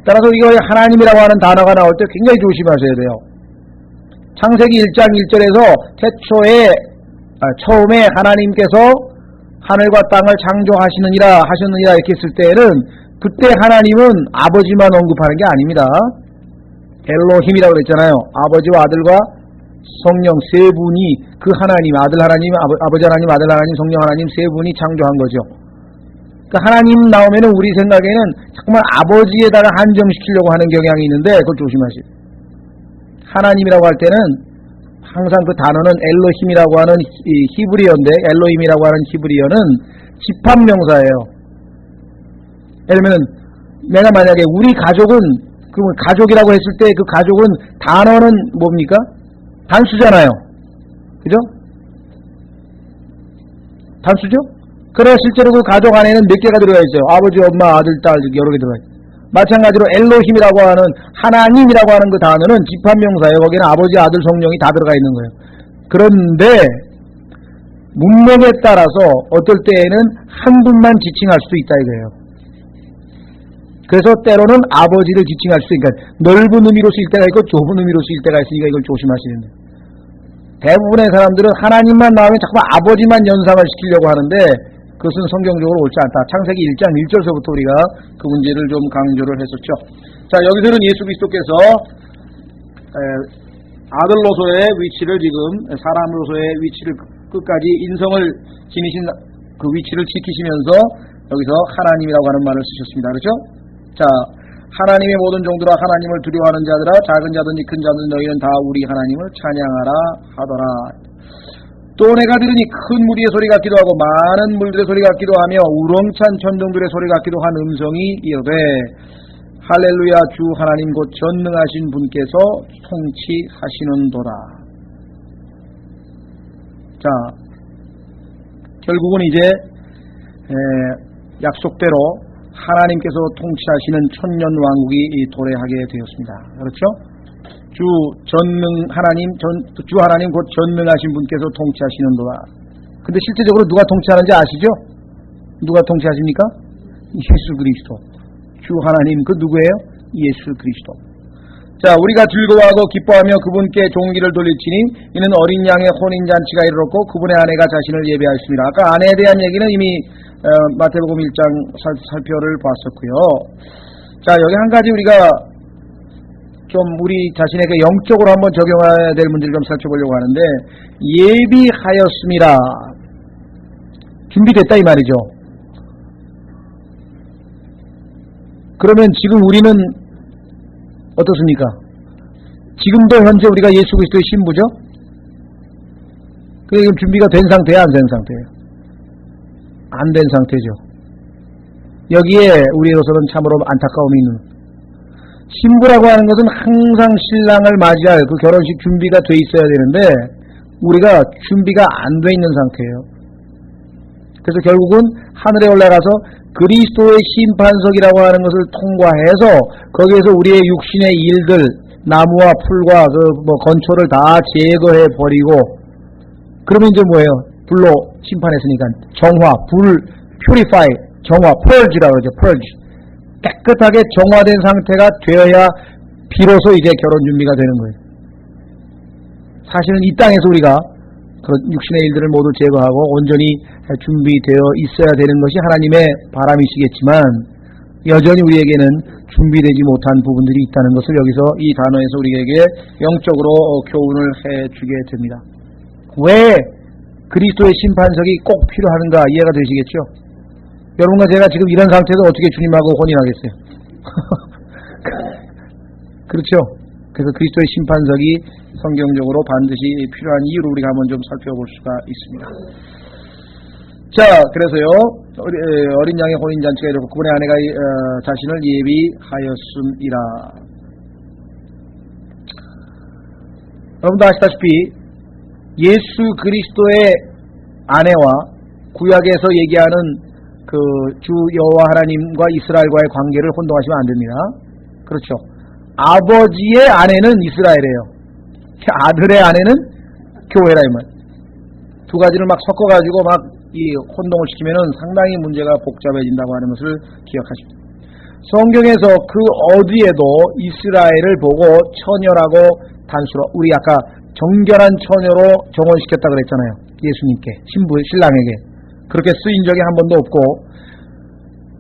따라서 이거 하나님이라고 하는 단어가 나올 때 굉장히 조심하셔야 돼요. 창세기 1장 1절에서 처음에 하나님께서 하늘과 땅을 하셨느니라 이렇게 했을 때에는 그때 하나님은 아버지만 언급하는 게 아닙니다. 엘로힘이라고 그랬잖아요. 아버지와 아들과 성령 세 분이 그 하나님, 아들 하나님, 아버지 하나님, 아들 하나님, 성령 하나님 세 분이 창조한 거죠. 그 하나님 나오면은 우리 생각에는 정말 아버지에다가 한정시키려고 하는 경향이 있는데 그걸 조심하세요. 하나님이라고 할 때는 항상 그 단어는 엘로힘이라고 하는 히브리어인데 엘로힘이라고 하는 히브리어는 집합명사예요. 예를 들면 내가 만약에 우리 가족은 그러면 가족이라고 했을 때 그 가족은 단어는 뭡니까? 단수잖아요. 그죠? 단수죠? 그래 실제로 그 가족 안에는 몇 개가 들어가 있어요. 아버지, 엄마, 아들, 딸 여러 개 들어가 있어요. 마찬가지로 엘로힘이라고 하는 하나님이라고 하는 그 단어는 집합명사예요. 거기는 아버지, 아들, 성령이 다 들어가 있는 거예요. 그런데 문맥에 따라서 어떨 때에는 한 분만 지칭할 수도 있다 이거예요. 그래서 때로는 아버지를 지칭할 수 있으니까 넓은 의미로 쓰일 때가 있고 좁은 의미로 쓰일 때가 있으니까 이걸 조심하시는 거예요. 대부분의 사람들은 하나님만 나오면 자꾸 아버지만 연상을 시키려고 하는데 그것은 성경적으로 옳지 않다. 창세기 1장 1절서부터 우리가 그 문제를 좀 강조를 했었죠. 자, 여기서는 예수 그리스도께서 아들로서의 위치를 지금 사람으로서의 위치를 끝까지 인성을 지니신 그 위치를 지키시면서 여기서 하나님이라고 하는 말을 쓰셨습니다. 그렇죠? 자, 하나님의 모든 종들아 하나님을 두려워하는 자들아 작은 자든지 큰 자든지 너희는 다 우리 하나님을 찬양하라 하더라. 또 내가 들으니 큰 무리의 소리 같기도 하고 많은 물들의 소리 같기도 하며 우렁찬 천둥들의 소리 같기도 한 음성이 이르되 할렐루야 주 하나님 곧 전능하신 분께서 통치하시는도다. 자, 결국은 이제 약속대로 하나님께서 통치하시는 천년왕국이 도래하게 되었습니다. 그렇죠? 주 하나님 곧 전능하신 분께서 통치하시는도다. 근데 실제적으로 누가 통치하는지 아시죠? 누가 통치하십니까? 예수 그리스도. 주 하나님 그 누구예요? 예수 그리스도. 자, 우리가 즐거워하고 기뻐하며 그분께 종기를 돌릴지니 이는 어린 양의 혼인잔치가 이르렀고 그분의 아내가 자신을 예배하였습니다. 아까 아내에 대한 얘기는 이미 마태복음 1장 살펴를 봤었고요. 자, 여기 한 가지 우리가 좀 우리 자신에게 영적으로 한번 적용해야 될 문제를 좀 살펴보려고 하는데 예비하였습니다. 준비됐다 이 말이죠. 그러면 지금 우리는 어떻습니까? 지금도 현재 우리가 예수 그리스도의 신부죠? 그게 지금 준비가 된 상태야, 안 된 상태예요? 안 된 상태죠. 여기에 우리로서는 참으로 안타까움이 있는. 신부라고 하는 것은 항상 신랑을 맞이할 그 결혼식 준비가 돼 있어야 되는데 우리가 준비가 안 돼 있는 상태예요. 그래서 결국은 하늘에 올라가서 그리스도의 심판석이라고 하는 것을 통과해서 거기에서 우리의 육신의 일들, 나무와 풀과 건초를 다 제거해 버리고 그러면 이제 뭐예요? 불로 심판했으니까 정화, 불, purify, 정화, purge라고 그러죠. purge. 깨끗하게 정화된 상태가 되어야 비로소 이제 결혼 준비가 되는 거예요. 사실은 이 땅에서 우리가 그런 육신의 일들을 모두 제거하고 온전히 준비되어 있어야 되는 것이 하나님의 바람이시겠지만 여전히 우리에게는 준비되지 못한 부분들이 있다는 것을 여기서 이 단어에서 우리에게 영적으로 교훈을 해주게 됩니다. 왜 그리스도의 심판석이 꼭 필요한가 이해가 되시겠죠? 여러분과 제가 지금 이런 상태에서 어떻게 주님하고 혼인하겠어요? 그렇죠? 그래서 그리스도의 심판석이 성경적으로 반드시 필요한 이유를 우리가 한번 좀 살펴볼 수가 있습니다. 자, 그래서요, 어린 양의 혼인잔치가 이렇고 그분의 아내가 자신을 예비하였음이라. 여러분도 아시다시피 예수 그리스도의 아내와 구약에서 얘기하는 그 주 여호와 하나님과 이스라엘과의 관계를 혼동하시면 안 됩니다. 그렇죠. 아버지의 아내는 이스라엘이에요. 아들의 아내는 교회라 이 말. 두 가지를 막 섞어가지고 막 이 혼동을 시키면은 상당히 문제가 복잡해진다고 하는 것을 기억하십니다. 성경에서 그 어디에도 이스라엘을 보고 처녀라고 단수로 우리 아까 정결한 처녀로 정언시켰다 그랬잖아요. 예수님께 신랑에게 그렇게 쓰인 적이 한 번도 없고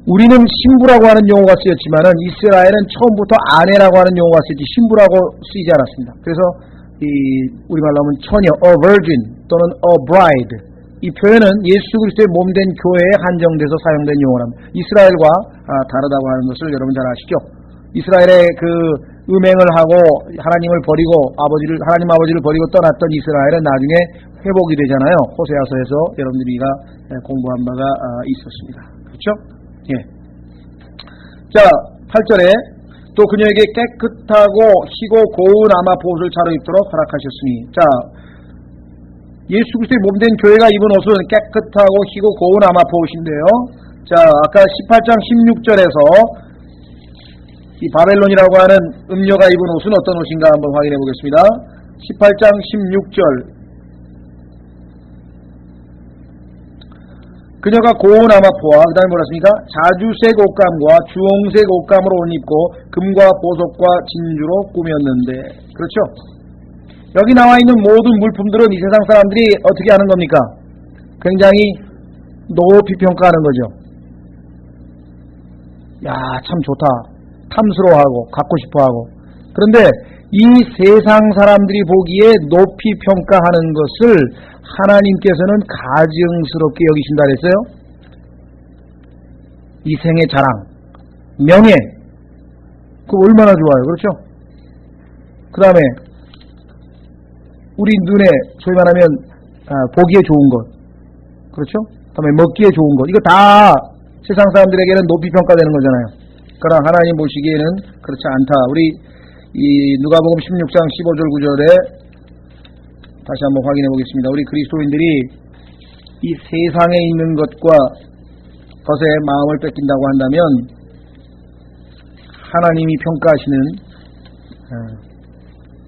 우리는 신부라고 하는 용어가 쓰였지만은 이스라엘은 처음부터 아내라고 하는 용어가 쓰였지 신부라고 쓰이지 않았습니다. 그래서 이 우리말로 하면 처녀, a virgin 또는 a bride 이 표현은 예수 그리스도의 몸된 교회에 한정돼서 사용된 용어랍니다. 이스라엘과 다르다고 하는 것을 여러분 잘 아시죠? 이스라엘의 그 음행을 하고 하나님을 버리고 하나님 아버지를 버리고 떠났던 이스라엘은 나중에 회복이 되잖아요. 호세아서에서 여러분들이가 공부한 바가 있었습니다. 그렇죠? 예. 자, 8절에 또 그녀에게 깨끗하고 희고 고운 아마 보옷을 차려 입도록 허락하셨으니. 자, 예수 그리스도의 몸된 교회가 입은 옷은 깨끗하고 희고 고운 아마 보옷인데요. 자, 아까 18장 16절에서 이 바벨론이라고 하는 음녀가 입은 옷은 어떤 옷인가 한번 확인해 보겠습니다. 18장 16절. 그녀가 고운 아마포와 그 다음에 뭐랬습니까? 자주색 옷감과 주홍색 옷감으로 옷 입고 금과 보석과 진주로 꾸몄는데. 그렇죠? 여기 나와 있는 모든 물품들은 이 세상 사람들이 어떻게 하는 겁니까? 굉장히 높이 평가하는 거죠. 야, 참 좋다. 탐스러워하고 갖고 싶어하고. 그런데 이 세상 사람들이 보기에 높이 평가하는 것을 하나님께서는 가증스럽게 여기신다 그랬어요. 이 생의 자랑, 명예, 그거 얼마나 좋아요. 그렇죠? 그 다음에 우리 눈에 소위 말하면 보기에 좋은 것, 그렇죠? 그 다음에 먹기에 좋은 것, 이거 다 세상 사람들에게는 높이 평가되는 거잖아요. 그러나 하나님 보시기에는 그렇지 않다. 우리 이 누가복음 16장 15절 9절에 다시 한번 확인해 보겠습니다. 우리 그리스도인들이 이 세상에 있는 것에 마음을 뺏긴다고 한다면 하나님이 평가하시는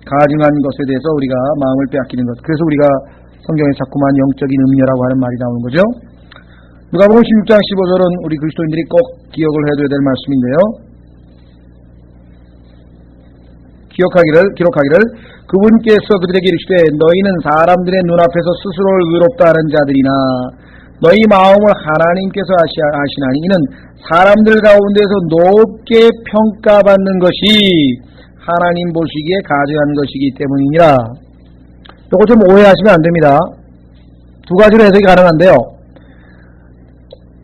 가증한 것에 대해서 우리가 마음을 빼앗기는 것. 그래서 우리가 성경에 자꾸만 영적인 음녀라고 하는 말이 나오는 거죠. 누가복음 16장 15절은 우리 그리스도인들이 꼭 기억을 해둬야 될 말씀인데요. 기록하기를 그분께서 그들에게 이르시되 너희는 사람들의 눈앞에서 스스로를 의롭다 하는 자들이나 너희 마음을 하나님께서 아시나니 이는 사람들 가운데서 높게 평가받는 것이 하나님 보시기에 가증한 것이기 때문이니라. 이거 좀 오해하시면 안 됩니다. 두 가지로 해석이 가능한데요.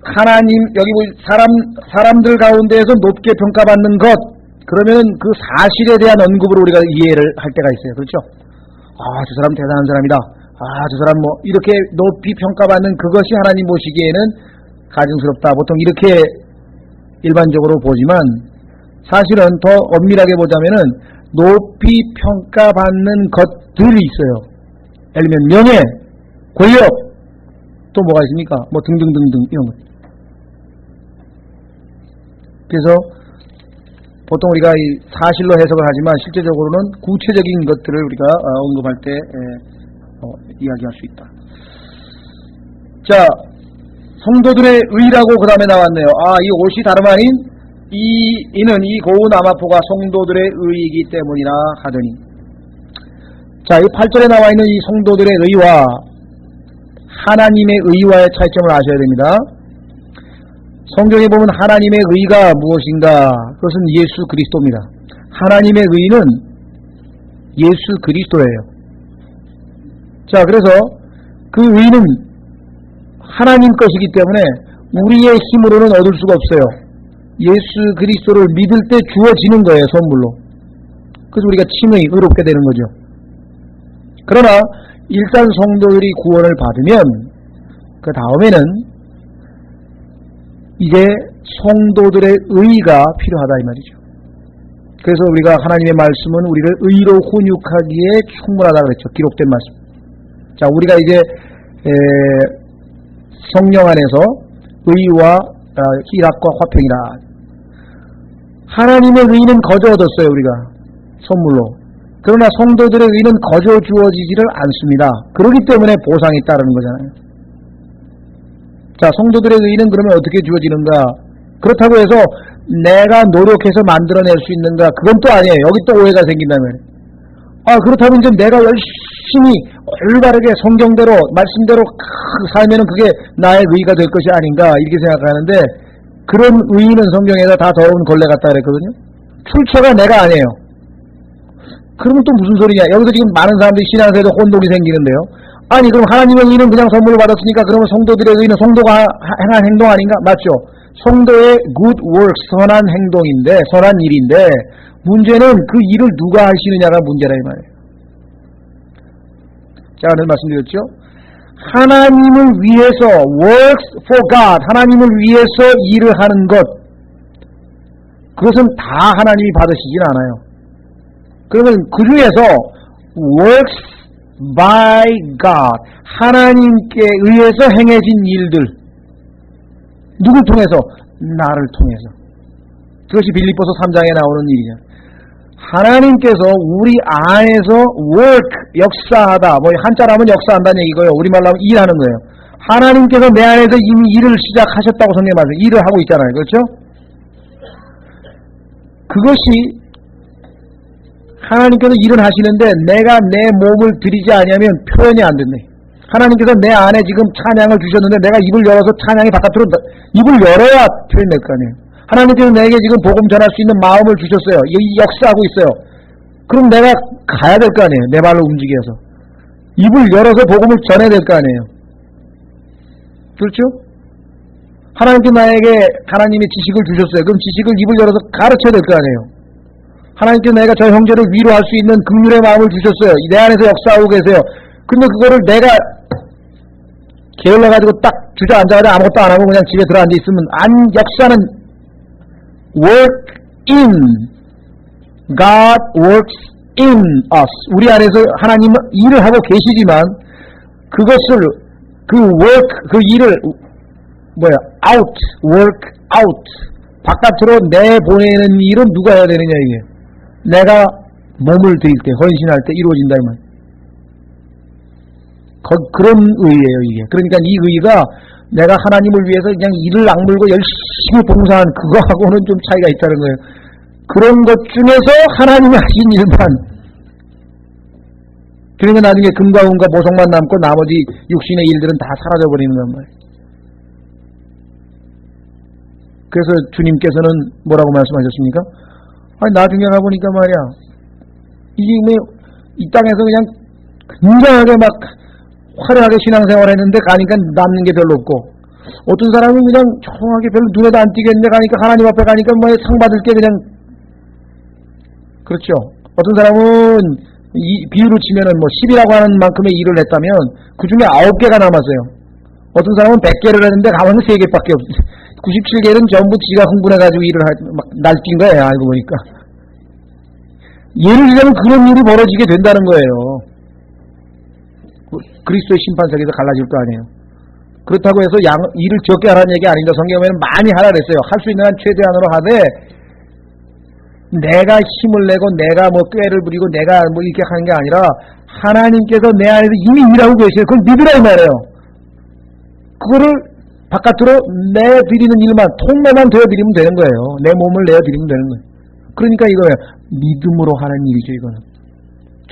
하나님 여기 사람들 가운데에서 높게 평가받는 것, 그러면은 그 사실에 대한 언급으로 우리가 이해를 할 때가 있어요. 그렇죠? 아, 저 사람 대단한 사람이다. 아, 저 사람 뭐 이렇게 높이 평가받는 그것이 하나님 보시기에는 가증스럽다. 보통 이렇게 일반적으로 보지만 사실은 더 엄밀하게 보자면은 높이 평가받는 것들이 있어요. 예를 들면 명예, 권력, 또 뭐가 있습니까? 뭐 등등등등 이런 것. 그래서 보통 우리가 이 사실로 해석을 하지만 실제적으로는 구체적인 것들을 우리가 언급할 때 이야기할 수 있다. 자, 성도들의 의라고 그 다음에 나왔네요. 아, 이 옷이 다름 아닌 이는 이 고운 아마포가 성도들의 의이기 때문이라 하더니. 자, 이 8절에 나와 있는 이 성도들의 의와 하나님의 의와의 차이점을 아셔야 됩니다. 성경에 보면 하나님의 의가 무엇인가? 그것은 예수 그리스도입니다. 하나님의 의는 예수 그리스도예요. 자, 그래서 그 의는 하나님 것이기 때문에 우리의 힘으로는 얻을 수가 없어요. 예수 그리스도를 믿을 때 주어지는 거예요, 선물로. 그래서 우리가 칭의 의롭게 되는 거죠. 그러나 일단 성도들이 구원을 받으면 그 다음에는 이제 성도들의 의가 필요하다 이 말이죠. 그래서 우리가 하나님의 말씀은 우리를 의로 훈육하기에 충분하다 그랬죠. 기록된 말씀. 자, 우리가 이제 성령 안에서 의와 희락과 화평이라. 하나님의 의는 거저 얻었어요, 우리가 선물로. 그러나 성도들의 의는 거저 주어지지를 않습니다. 그렇기 때문에 보상이 따르는 거잖아요. 자, 성도들의 의는 그러면 어떻게 주어지는가? 그렇다고 해서 내가 노력해서 만들어낼 수 있는가? 그건 또 아니에요. 여기 또 오해가 생긴다면. 그렇다면 이제 내가 열심히 올바르게 성경대로 말씀대로 살면은 그게 나의 의가 될 것이 아닌가 이렇게 생각하는데, 그런 의는 성경에다 다 더러운 걸레 같다 그랬거든요. 출처가 내가 아니에요. 그러면 또 무슨 소리냐? 여기서 지금 많은 사람들이 신앙생활에 혼동이 생기는데요. 아니, 그럼 하나님의 의는 그냥 선물을 받았으니까 그러면 성도들의 의는 성도가 행한 행동 아닌가? 맞죠? 성도의 good works, 선한 행동인데, 선한 일인데, 문제는 그 일을 누가 하시느냐가 문제라 이 말이에요. 자, 오늘 말씀드렸죠? 하나님을 위해서 works for God, 하나님을 위해서 일을 하는 것, 그것은 다 하나님이 받으시진 않아요. 그러면 그 중에서 works by God, 하나님께 의해서 행해진 일들, 누굴 통해서? 나를 통해서. 그것이 빌립보서 3장에 나오는 일이죠. 하나님께서 우리 안에서 work, 역사하다. 뭐 한자로 하면 역사한다는 얘기고요. 우리말로 하면 일하는 거예요. 하나님께서 내 안에서 이미 일을 시작하셨다고 성경에 말해요. 일을 하고 있잖아요. 그렇죠? 그것이 하나님께서 일을 하시는데 내가 내 몸을 들이지 아니하면 표현이 안 된대. 하나님께서 내 안에 지금 찬양을 주셨는데 내가 입을 열어서 찬양이 바깥으로 입을 열어야 표현될 거 아니에요. 하나님께서 내게 지금 복음 전할 수 있는 마음을 주셨어요. 역사하고 있어요. 그럼 내가 가야 될 거 아니에요. 내 발로 움직여서. 입을 열어서 복음을 전해야 될 거 아니에요. 그렇죠? 하나님께 나에게 하나님의 지식을 주셨어요. 그럼 지식을 입을 열어서 가르쳐야 될 거 아니에요. 하나님께 내가 저 형제를 위로할 수 있는 긍휼의 마음을 주셨어요. 내 안에서 역사하고 계세요. 근데 그거를 내가 게을러가지고 딱 주저앉아가지고 아무것도 안 하고 그냥 집에 들어앉아 있으면 역사는 work in, God works in us. 우리 안에서 하나님은 일을 하고 계시지만 그것을 그 work, 그 일을 out, work out, 바깥으로 내보내는 일은 누가 해야 되느냐 이게. 내가 몸을 드릴 때, 헌신할 때 이루어진다 이 말. 그런 의예요 이게. 그러니까 이 의가 내가 하나님을 위해서 그냥 이를 악물고 열심히 봉사한 그거하고는 좀 차이가 있다는 거예요. 그런 것 중에서 하나님이 하신 일만. 그러니까 나중에 금과 은과 보석만 남고 나머지 육신의 일들은 다 사라져버리는 건 말이에요. 그래서 주님께서는 뭐라고 말씀하셨습니까? 아니, 나중에 가보니까 말이야, 이 땅에서 그냥 굉장하게 막 화려하게 신앙생활 했는데 가니까 남는 게 별로 없고, 어떤 사람은 그냥 조용하게 별로 눈에도 안 띄겠는데 가니까 하나님 앞에 가니까 뭐 상 받을 게 그냥, 그렇죠. 어떤 사람은 이 비유로 치면은 뭐 10이라고 하는 만큼의 일을 했다면 그 중에 9개가 남았어요. 어떤 사람은 100개를 했는데 가만히 3개밖에 없어요. 97개는 전부 지가 흥분해가지고 일을 막 날뛴 거예요. 알고 보니까. 예를 들자면 그런 일이 벌어지게 된다는 거예요. 그리스도의 심판석에서 갈라질 거 아니에요. 그렇다고 해서 일을 적게 하라는 얘기 아닙니다. 성경에는 많이 하라 그랬어요. 할 수 있는 한 최대한으로 하되, 내가 힘을 내고 내가 뭐 꾀를 부리고 내가 뭐 이렇게 하는 게 아니라 하나님께서 내 안에서 이미 일하고 계세요. 그걸 믿으라 이 말이에요. 그거를 바깥으로 내드리는 일만, 통로만 되어드리면 되는 거예요. 내 몸을 내어드리면 되는 거예요. 그러니까 이거예요. 믿음으로 하는 일이죠, 이거는.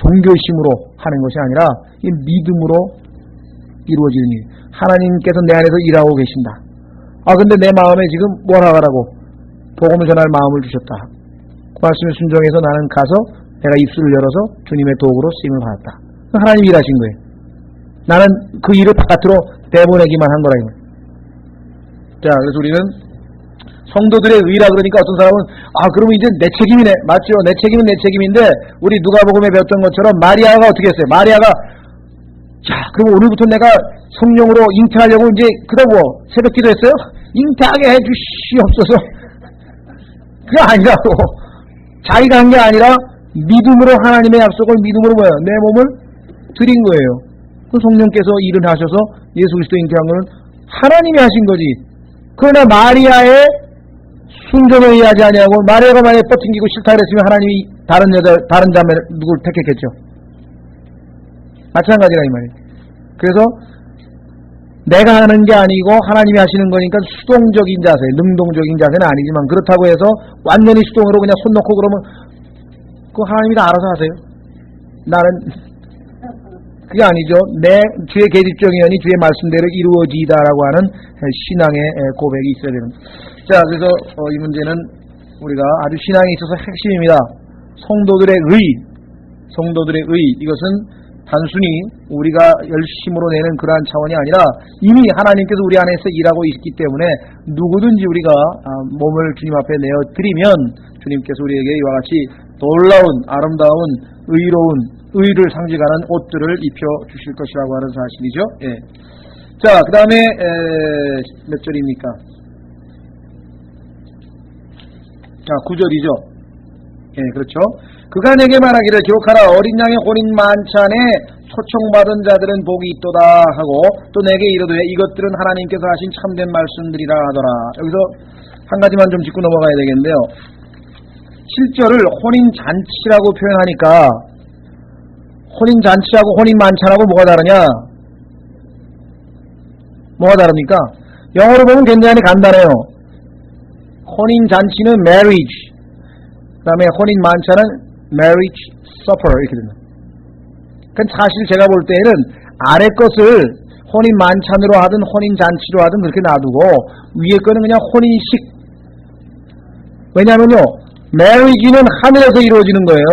종교심으로 하는 것이 아니라 이 믿음으로 이루어지는 일. 하나님께서 내 안에서 일하고 계신다. 근데 내 마음에 지금 뭘 하라고? 복음을 전할 마음을 주셨다. 그 말씀에 순종해서 나는 가서 내가 입술을 열어서 주님의 도구로 쓰임을 받았다. 하나님 일하신 거예요. 나는 그 일을 바깥으로 내보내기만 한 거라, 이거예요. 자, 그래서 우리는 성도들의 의라 그러니까 어떤 사람은 그러면 이제 내 책임이네. 맞죠? 내 책임은 내 책임인데 우리 누가복음에 배웠던 것처럼 마리아가 어떻게 했어요? 마리아가 그럼 오늘부터 내가 성령으로 잉태하려고 이제 그러고 새벽 기도했어요? 잉태하게 해주시옵소서. 그게 아니라고. 자기가 한 게 아니라 믿음으로 하나님의 약속을 믿음으로 내 몸을 드린 거예요. 그 성령께서 일을 하셔서 예수 그리스도 잉태한 거는 하나님이 하신 거지. 그러나 마리아의 순종에 의하지 아니하고 마리아가 만약에 뻗팅기고 싫다 그랬으면 하나님이 다른 자매 누굴 택했겠죠. 마찬가지라 이 말이에요. 그래서 내가 하는 게 아니고 하나님이 하시는 거니까 수동적인 자세, 능동적인 자세는 아니지만 그렇다고 해서 완전히 수동으로 그냥 손 놓고 그러면 그거 하나님이 다 알아서 하세요. 나는 그게 아니죠. 내 주의 계집종이하니 주의 말씀대로 이루어지다라고 하는 신앙의 고백이 있어야 되는. 자, 그래서 이 문제는 우리가 아주 신앙에 있어서 핵심입니다. 성도들의 의, 이것은 단순히 우리가 열심으로 내는 그러한 차원이 아니라 이미 하나님께서 우리 안에서 일하고 있기 때문에 누구든지 우리가 몸을 주님 앞에 내어드리면 주님께서 우리에게 이와 같이 놀라운 아름다운 의로운 의를 상징하는 옷들을 입혀주실 것이라고 하는 사실이죠. 예. 자, 그 다음에 몇 절입니까? 9절이죠. 예, 그렇죠. 그가 내게 말하기를 기록하라. 어린 양의 혼인 만찬에 초청받은 자들은 복이 있도다 하고 또 내게 이르되 이것들은 하나님께서 하신 참된 말씀들이라 하더라. 여기서 한 가지만 좀 짚고 넘어가야 되겠는데요. 7절을 혼인잔치라고 표현하니까 혼인잔치하고 혼인만찬하고 뭐가 다르냐? 뭐가 다릅니까? 영어로 보면 굉장히 간단해요. 혼인잔치는 marriage, 그 다음에 혼인만찬은 marriage supper 이렇게 됩니다. 그러니까 사실 제가 볼 때는 아래 것을 혼인만찬으로 하든 혼인잔치로 하든 그렇게 놔두고 위에 거는 그냥 혼인식. 왜냐하면요, marriage는 하늘에서 이루어지는 거예요.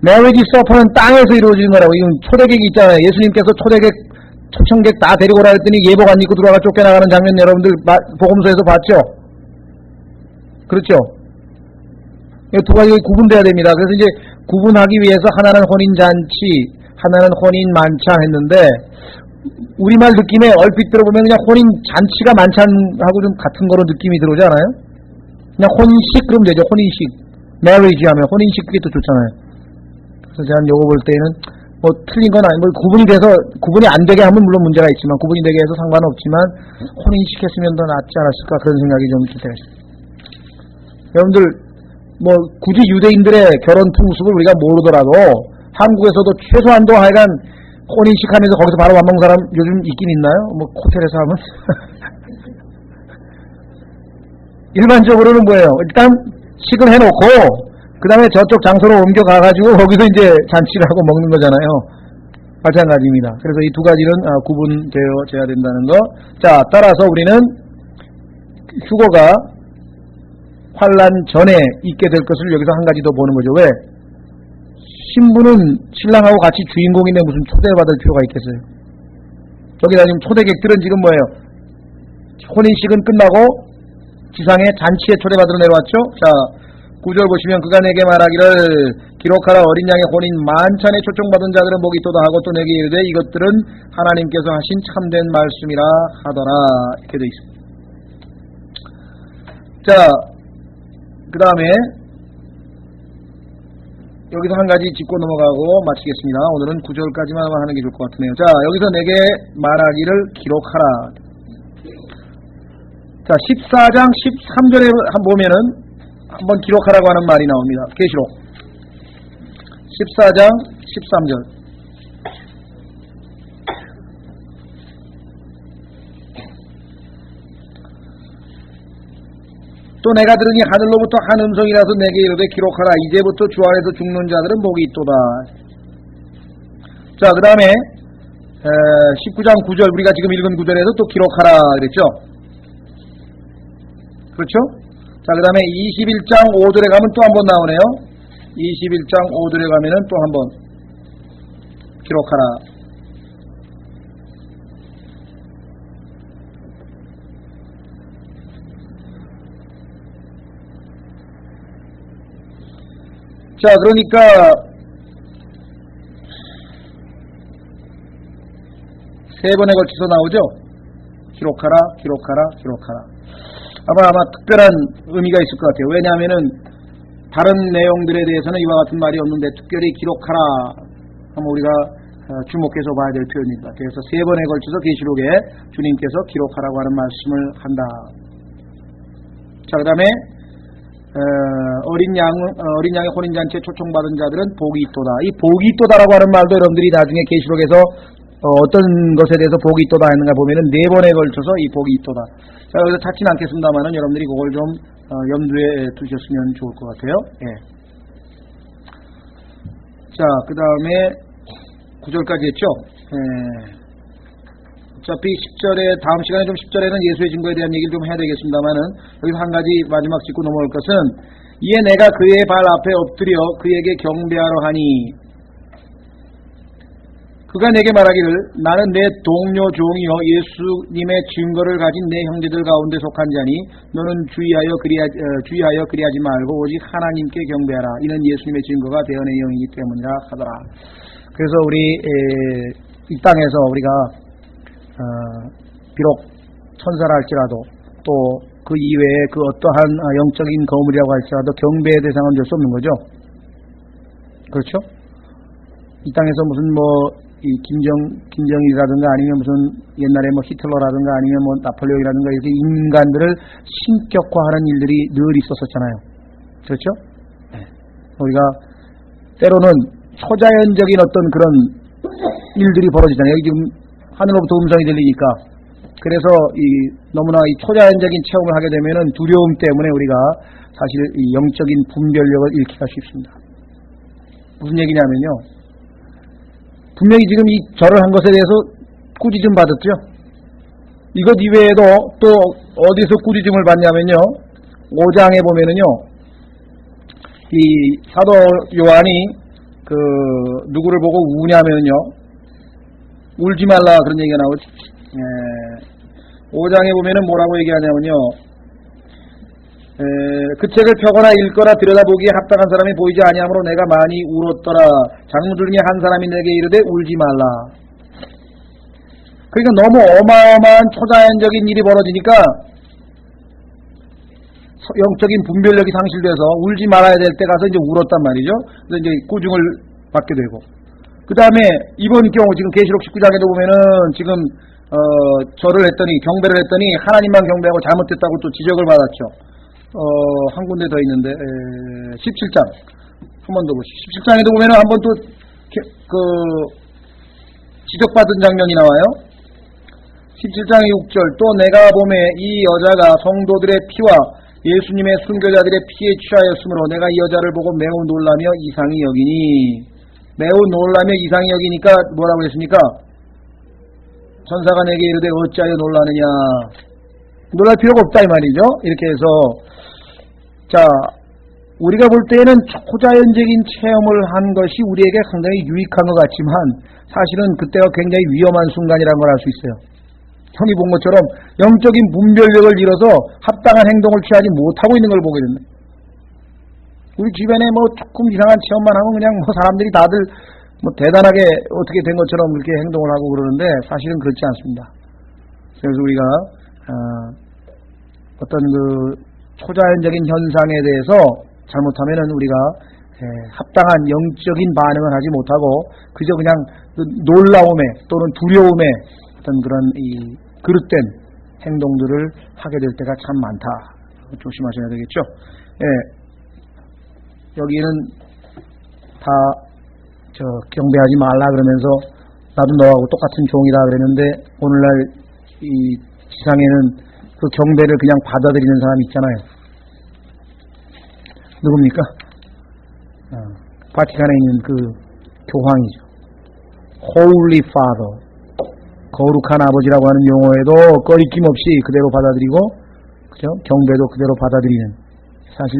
marriage supper는 땅에서 이루어지는 거라고. 이건 초대객이 있잖아요. 예수님께서 초청객 다 데리고 오라 했더니 예복 안 입고 들어와가 쫓겨나가는 장면 여러분들 복음서에서 봤죠? 그렇죠? 두 가지가 구분돼야 됩니다. 그래서 이제 구분하기 위해서 하나는 혼인잔치, 하나는 혼인만찬 했는데 우리말 느낌에 얼핏 들어보면 그냥 혼인잔치가 만찬하고 좀 같은 거로 느낌이 들어오지 않아요? 그냥 혼인식 그러면 되죠. 혼인식. marriage 하면 혼인식 그게 또 좋잖아요. 그래서 저는 요거 볼 때는 뭐 틀린 건 아니고 구분이 안 되게 하면 물론 문제가 있지만 구분이 되게 해서 상관없지만 혼인식 했으면 더 낫지 않았을까 그런 생각이 좀 들 때가 있습니다. 여러분들 뭐 굳이 유대인들의 결혼 풍습을 우리가 모르더라도 한국에서도 최소한도 하여간 혼인식 하면서 거기서 바로 밥 먹는 사람 요즘 있긴 있나요? 뭐 호텔에서 하면 일반적으로는 뭐예요? 일단 식을 해놓고 그 다음에 저쪽 장소로 옮겨가가지고 거기서 이제 잔치를 하고 먹는 거잖아요. 마찬가지입니다. 그래서 이 두 가지는 구분되어져야 된다는 거. 자, 따라서 우리는 휴거가 환란 전에 있게 될 것을 여기서 한 가지 더 보는 거죠. 왜? 신부는 신랑하고 같이 주인공인데 무슨 초대받을 필요가 있겠어요? 여기다 지금 초대객들은 지금 뭐예요? 혼인식은 끝나고 지상에 잔치에 초대받으러 내려왔죠? 자, 9절 보시면 그가 내게 말하기를 기록하라. 어린 양의 혼인 만찬에 초청받은 자들은 복이 있도다 하고 또 내게 이르되 이것들은 하나님께서 하신 참된 말씀이라 하더라. 이렇게 되어 있습니다. 자, 그 다음에 여기서 한 가지 짚고 넘어가고 마치겠습니다. 오늘은 9절까지만 하는 게 좋을 것 같네요. 자, 여기서 내게 말하기를 기록하라. 자, 14장 13절에 보면은 한번 기록하라고 하는 말이 나옵니다. 계시록 14장 13절. 또 내가 들으니 하늘로부터 한 음성이라서 내게 이르되 기록하라. 이제부터 주 안에서 죽는 자들은 복이 있도다. 자, 그 다음에 19장 9절 우리가 지금 읽은 구절에서 또 기록하라 그랬죠. 그렇죠? 자, 그 다음에 21장 5절에 가면 또 한 번 나오네요. 21장 5절에 가면은 또 한 번 기록하라. 자, 그러니까 세 번에 걸쳐서 나오죠. 기록하라, 기록하라, 기록하라. 아마 특별한 의미가 있을 것 같아요. 왜냐하면은 다른 내용들에 대해서는 이와 같은 말이 없는데 특별히 기록하라 하면 우리가 주목해서 봐야 될 표현입니다. 그래서 세 번에 걸쳐서 계시록에 주님께서 기록하라고 하는 말씀을 한다. 자, 그 다음에 어린 양의 혼인잔치에 초청받은 자들은 복이 있도다. 이 복이 있도다라고 하는 말도 여러분들이 나중에 계시록에서 어떤 것에 대해서 복이 있도다 했는가 보면은 네 번에 걸쳐서 이 복이 있도다. 자, 여기서 찾지는 않겠습니다만은 여러분들이 그걸 좀 염두에 두셨으면 좋을 것 같아요. 예. 자, 그 다음에 9절까지 했죠. 예. 어차피 10절에 다음 시간에 좀 10절에는 예수의 증거에 대한 얘기를 좀 해야 되겠습니다만은 여기서 한 가지 마지막 짚고 넘어올 것은 이에 내가 그의 발 앞에 엎드려 그에게 경배하러 하니 그가 내게 말하기를 나는 내 동료 종이요 예수님의 증거를 가진 내 형제들 가운데 속한 자니 너는 주의하여 그리하지 말고 오직 하나님께 경배하라. 이는 예수님의 증거가 대언의 영이기 때문이라 하더라. 그래서 우리 이 땅에서 우리가 비록 천사라 할지라도 또 그 이외에 그 어떠한 영적인 거물이라고 할지라도 경배의 대상은 될 수 없는 거죠. 그렇죠? 이 땅에서 무슨 이 김정일이라든가 아니면 무슨 옛날에 히틀러라든가 아니면 나폴레옹이라든가 이렇게 인간들을 신격화하는 일들이 늘 있었었잖아요. 그렇죠? 네. 우리가 때로는 초자연적인 어떤 그런 일들이 벌어지잖아요. 여기 지금 하늘로부터 음성이 들리니까 그래서 너무나 이 초자연적인 체험을 하게 되면은 두려움 때문에 우리가 사실 이 영적인 분별력을 잃기가 쉽습니다. 무슨 얘기냐면요. 분명히 지금 이 절을 한 것에 대해서 꾸짖음 받았죠. 이것 이외에도 또 어디서 꾸짖음을 받냐면요. 5장에 보면은요. 이 사도 요한이 누구를 보고 우냐면요. 울지 말라 그런 얘기가 나오죠. 5장에 보면은 뭐라고 얘기하냐면요. 그 책을 펴거나 읽거나 들여다보기에 합당한 사람이 보이지 아니하므로 내가 많이 울었더라. 장로들 중에 한 사람이 내게 이르되 울지 말라. 그러니까 너무 어마어마한 초자연적인 일이 벌어지니까 영적인 분별력이 상실돼서 울지 말아야 될 때 가서 이제 울었단 말이죠. 그래서 이제 꾸중을 받게 되고. 그 다음에 이번 경우 지금 계시록 19장에도 보면은 지금 절을 했더니 경배를 했더니 하나님만 경배하고 잘못했다고 또 지적을 받았죠. 한 군데 더 있는데 17장 한 번 더 보시죠. 17장에도 보면은 한 번 또 지적받은 장면이 나와요. 17장의 6절 또 내가 보매 이 여자가 성도들의 피와 예수님의 순교자들의 피에 취하였으므로 내가 이 여자를 보고 매우 놀라며 이상히 여기니. 매우 놀라며 이상히 여기니까 뭐라고 했습니까? 천사가 내게 이르되 어찌하여 놀라느냐. 놀랄 필요가 없다 이 말이죠. 이렇게 해서 자 우리가 볼 때에는 초자연적인 체험을 한 것이 우리에게 상당히 유익한 것 같지만 사실은 그때가 굉장히 위험한 순간이라는 걸 알 수 있어요. 형이 본 것처럼 영적인 분별력을 잃어서 합당한 행동을 취하지 못하고 있는 걸 보게 됩니다. 우리 주변에 조금 이상한 체험만 하면 그냥 사람들이 다들 대단하게 어떻게 된 것처럼 그렇게 행동을 하고 그러는데 사실은 그렇지 않습니다. 그래서 우리가 어떤 초자연적인 현상에 대해서 잘못하면은 우리가 합당한 영적인 반응을 하지 못하고 그저 그냥 놀라움에 또는 두려움에 어떤 그런 그릇된 행동들을 하게 될 때가 참 많다. 조심하셔야 되겠죠. 여기는 다 경배하지 말라 그러면서 나도 너하고 똑같은 종이다 그랬는데 오늘날 이 지상에는 그 경배를 그냥 받아들이는 사람이 있잖아요. 누굽니까? 바티칸에 있는 그 교황이죠. Holy Father, 거룩한 아버지라고 하는 용어에도 꺼리낌 없이 그대로 받아들이고, 그죠? 경배도 그대로 받아들이는, 사실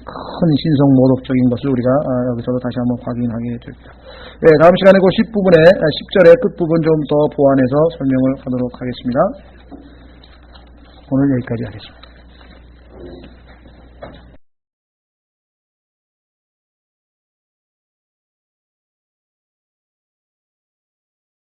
큰 신성 모독적인 것을 우리가 여기서도 다시 한번 확인하게 됩니다. 네, 다음 시간에 그 10절의 끝부분 좀 더 보완해서 설명을 하도록 하겠습니다. 오늘 여기까지 하겠습니다.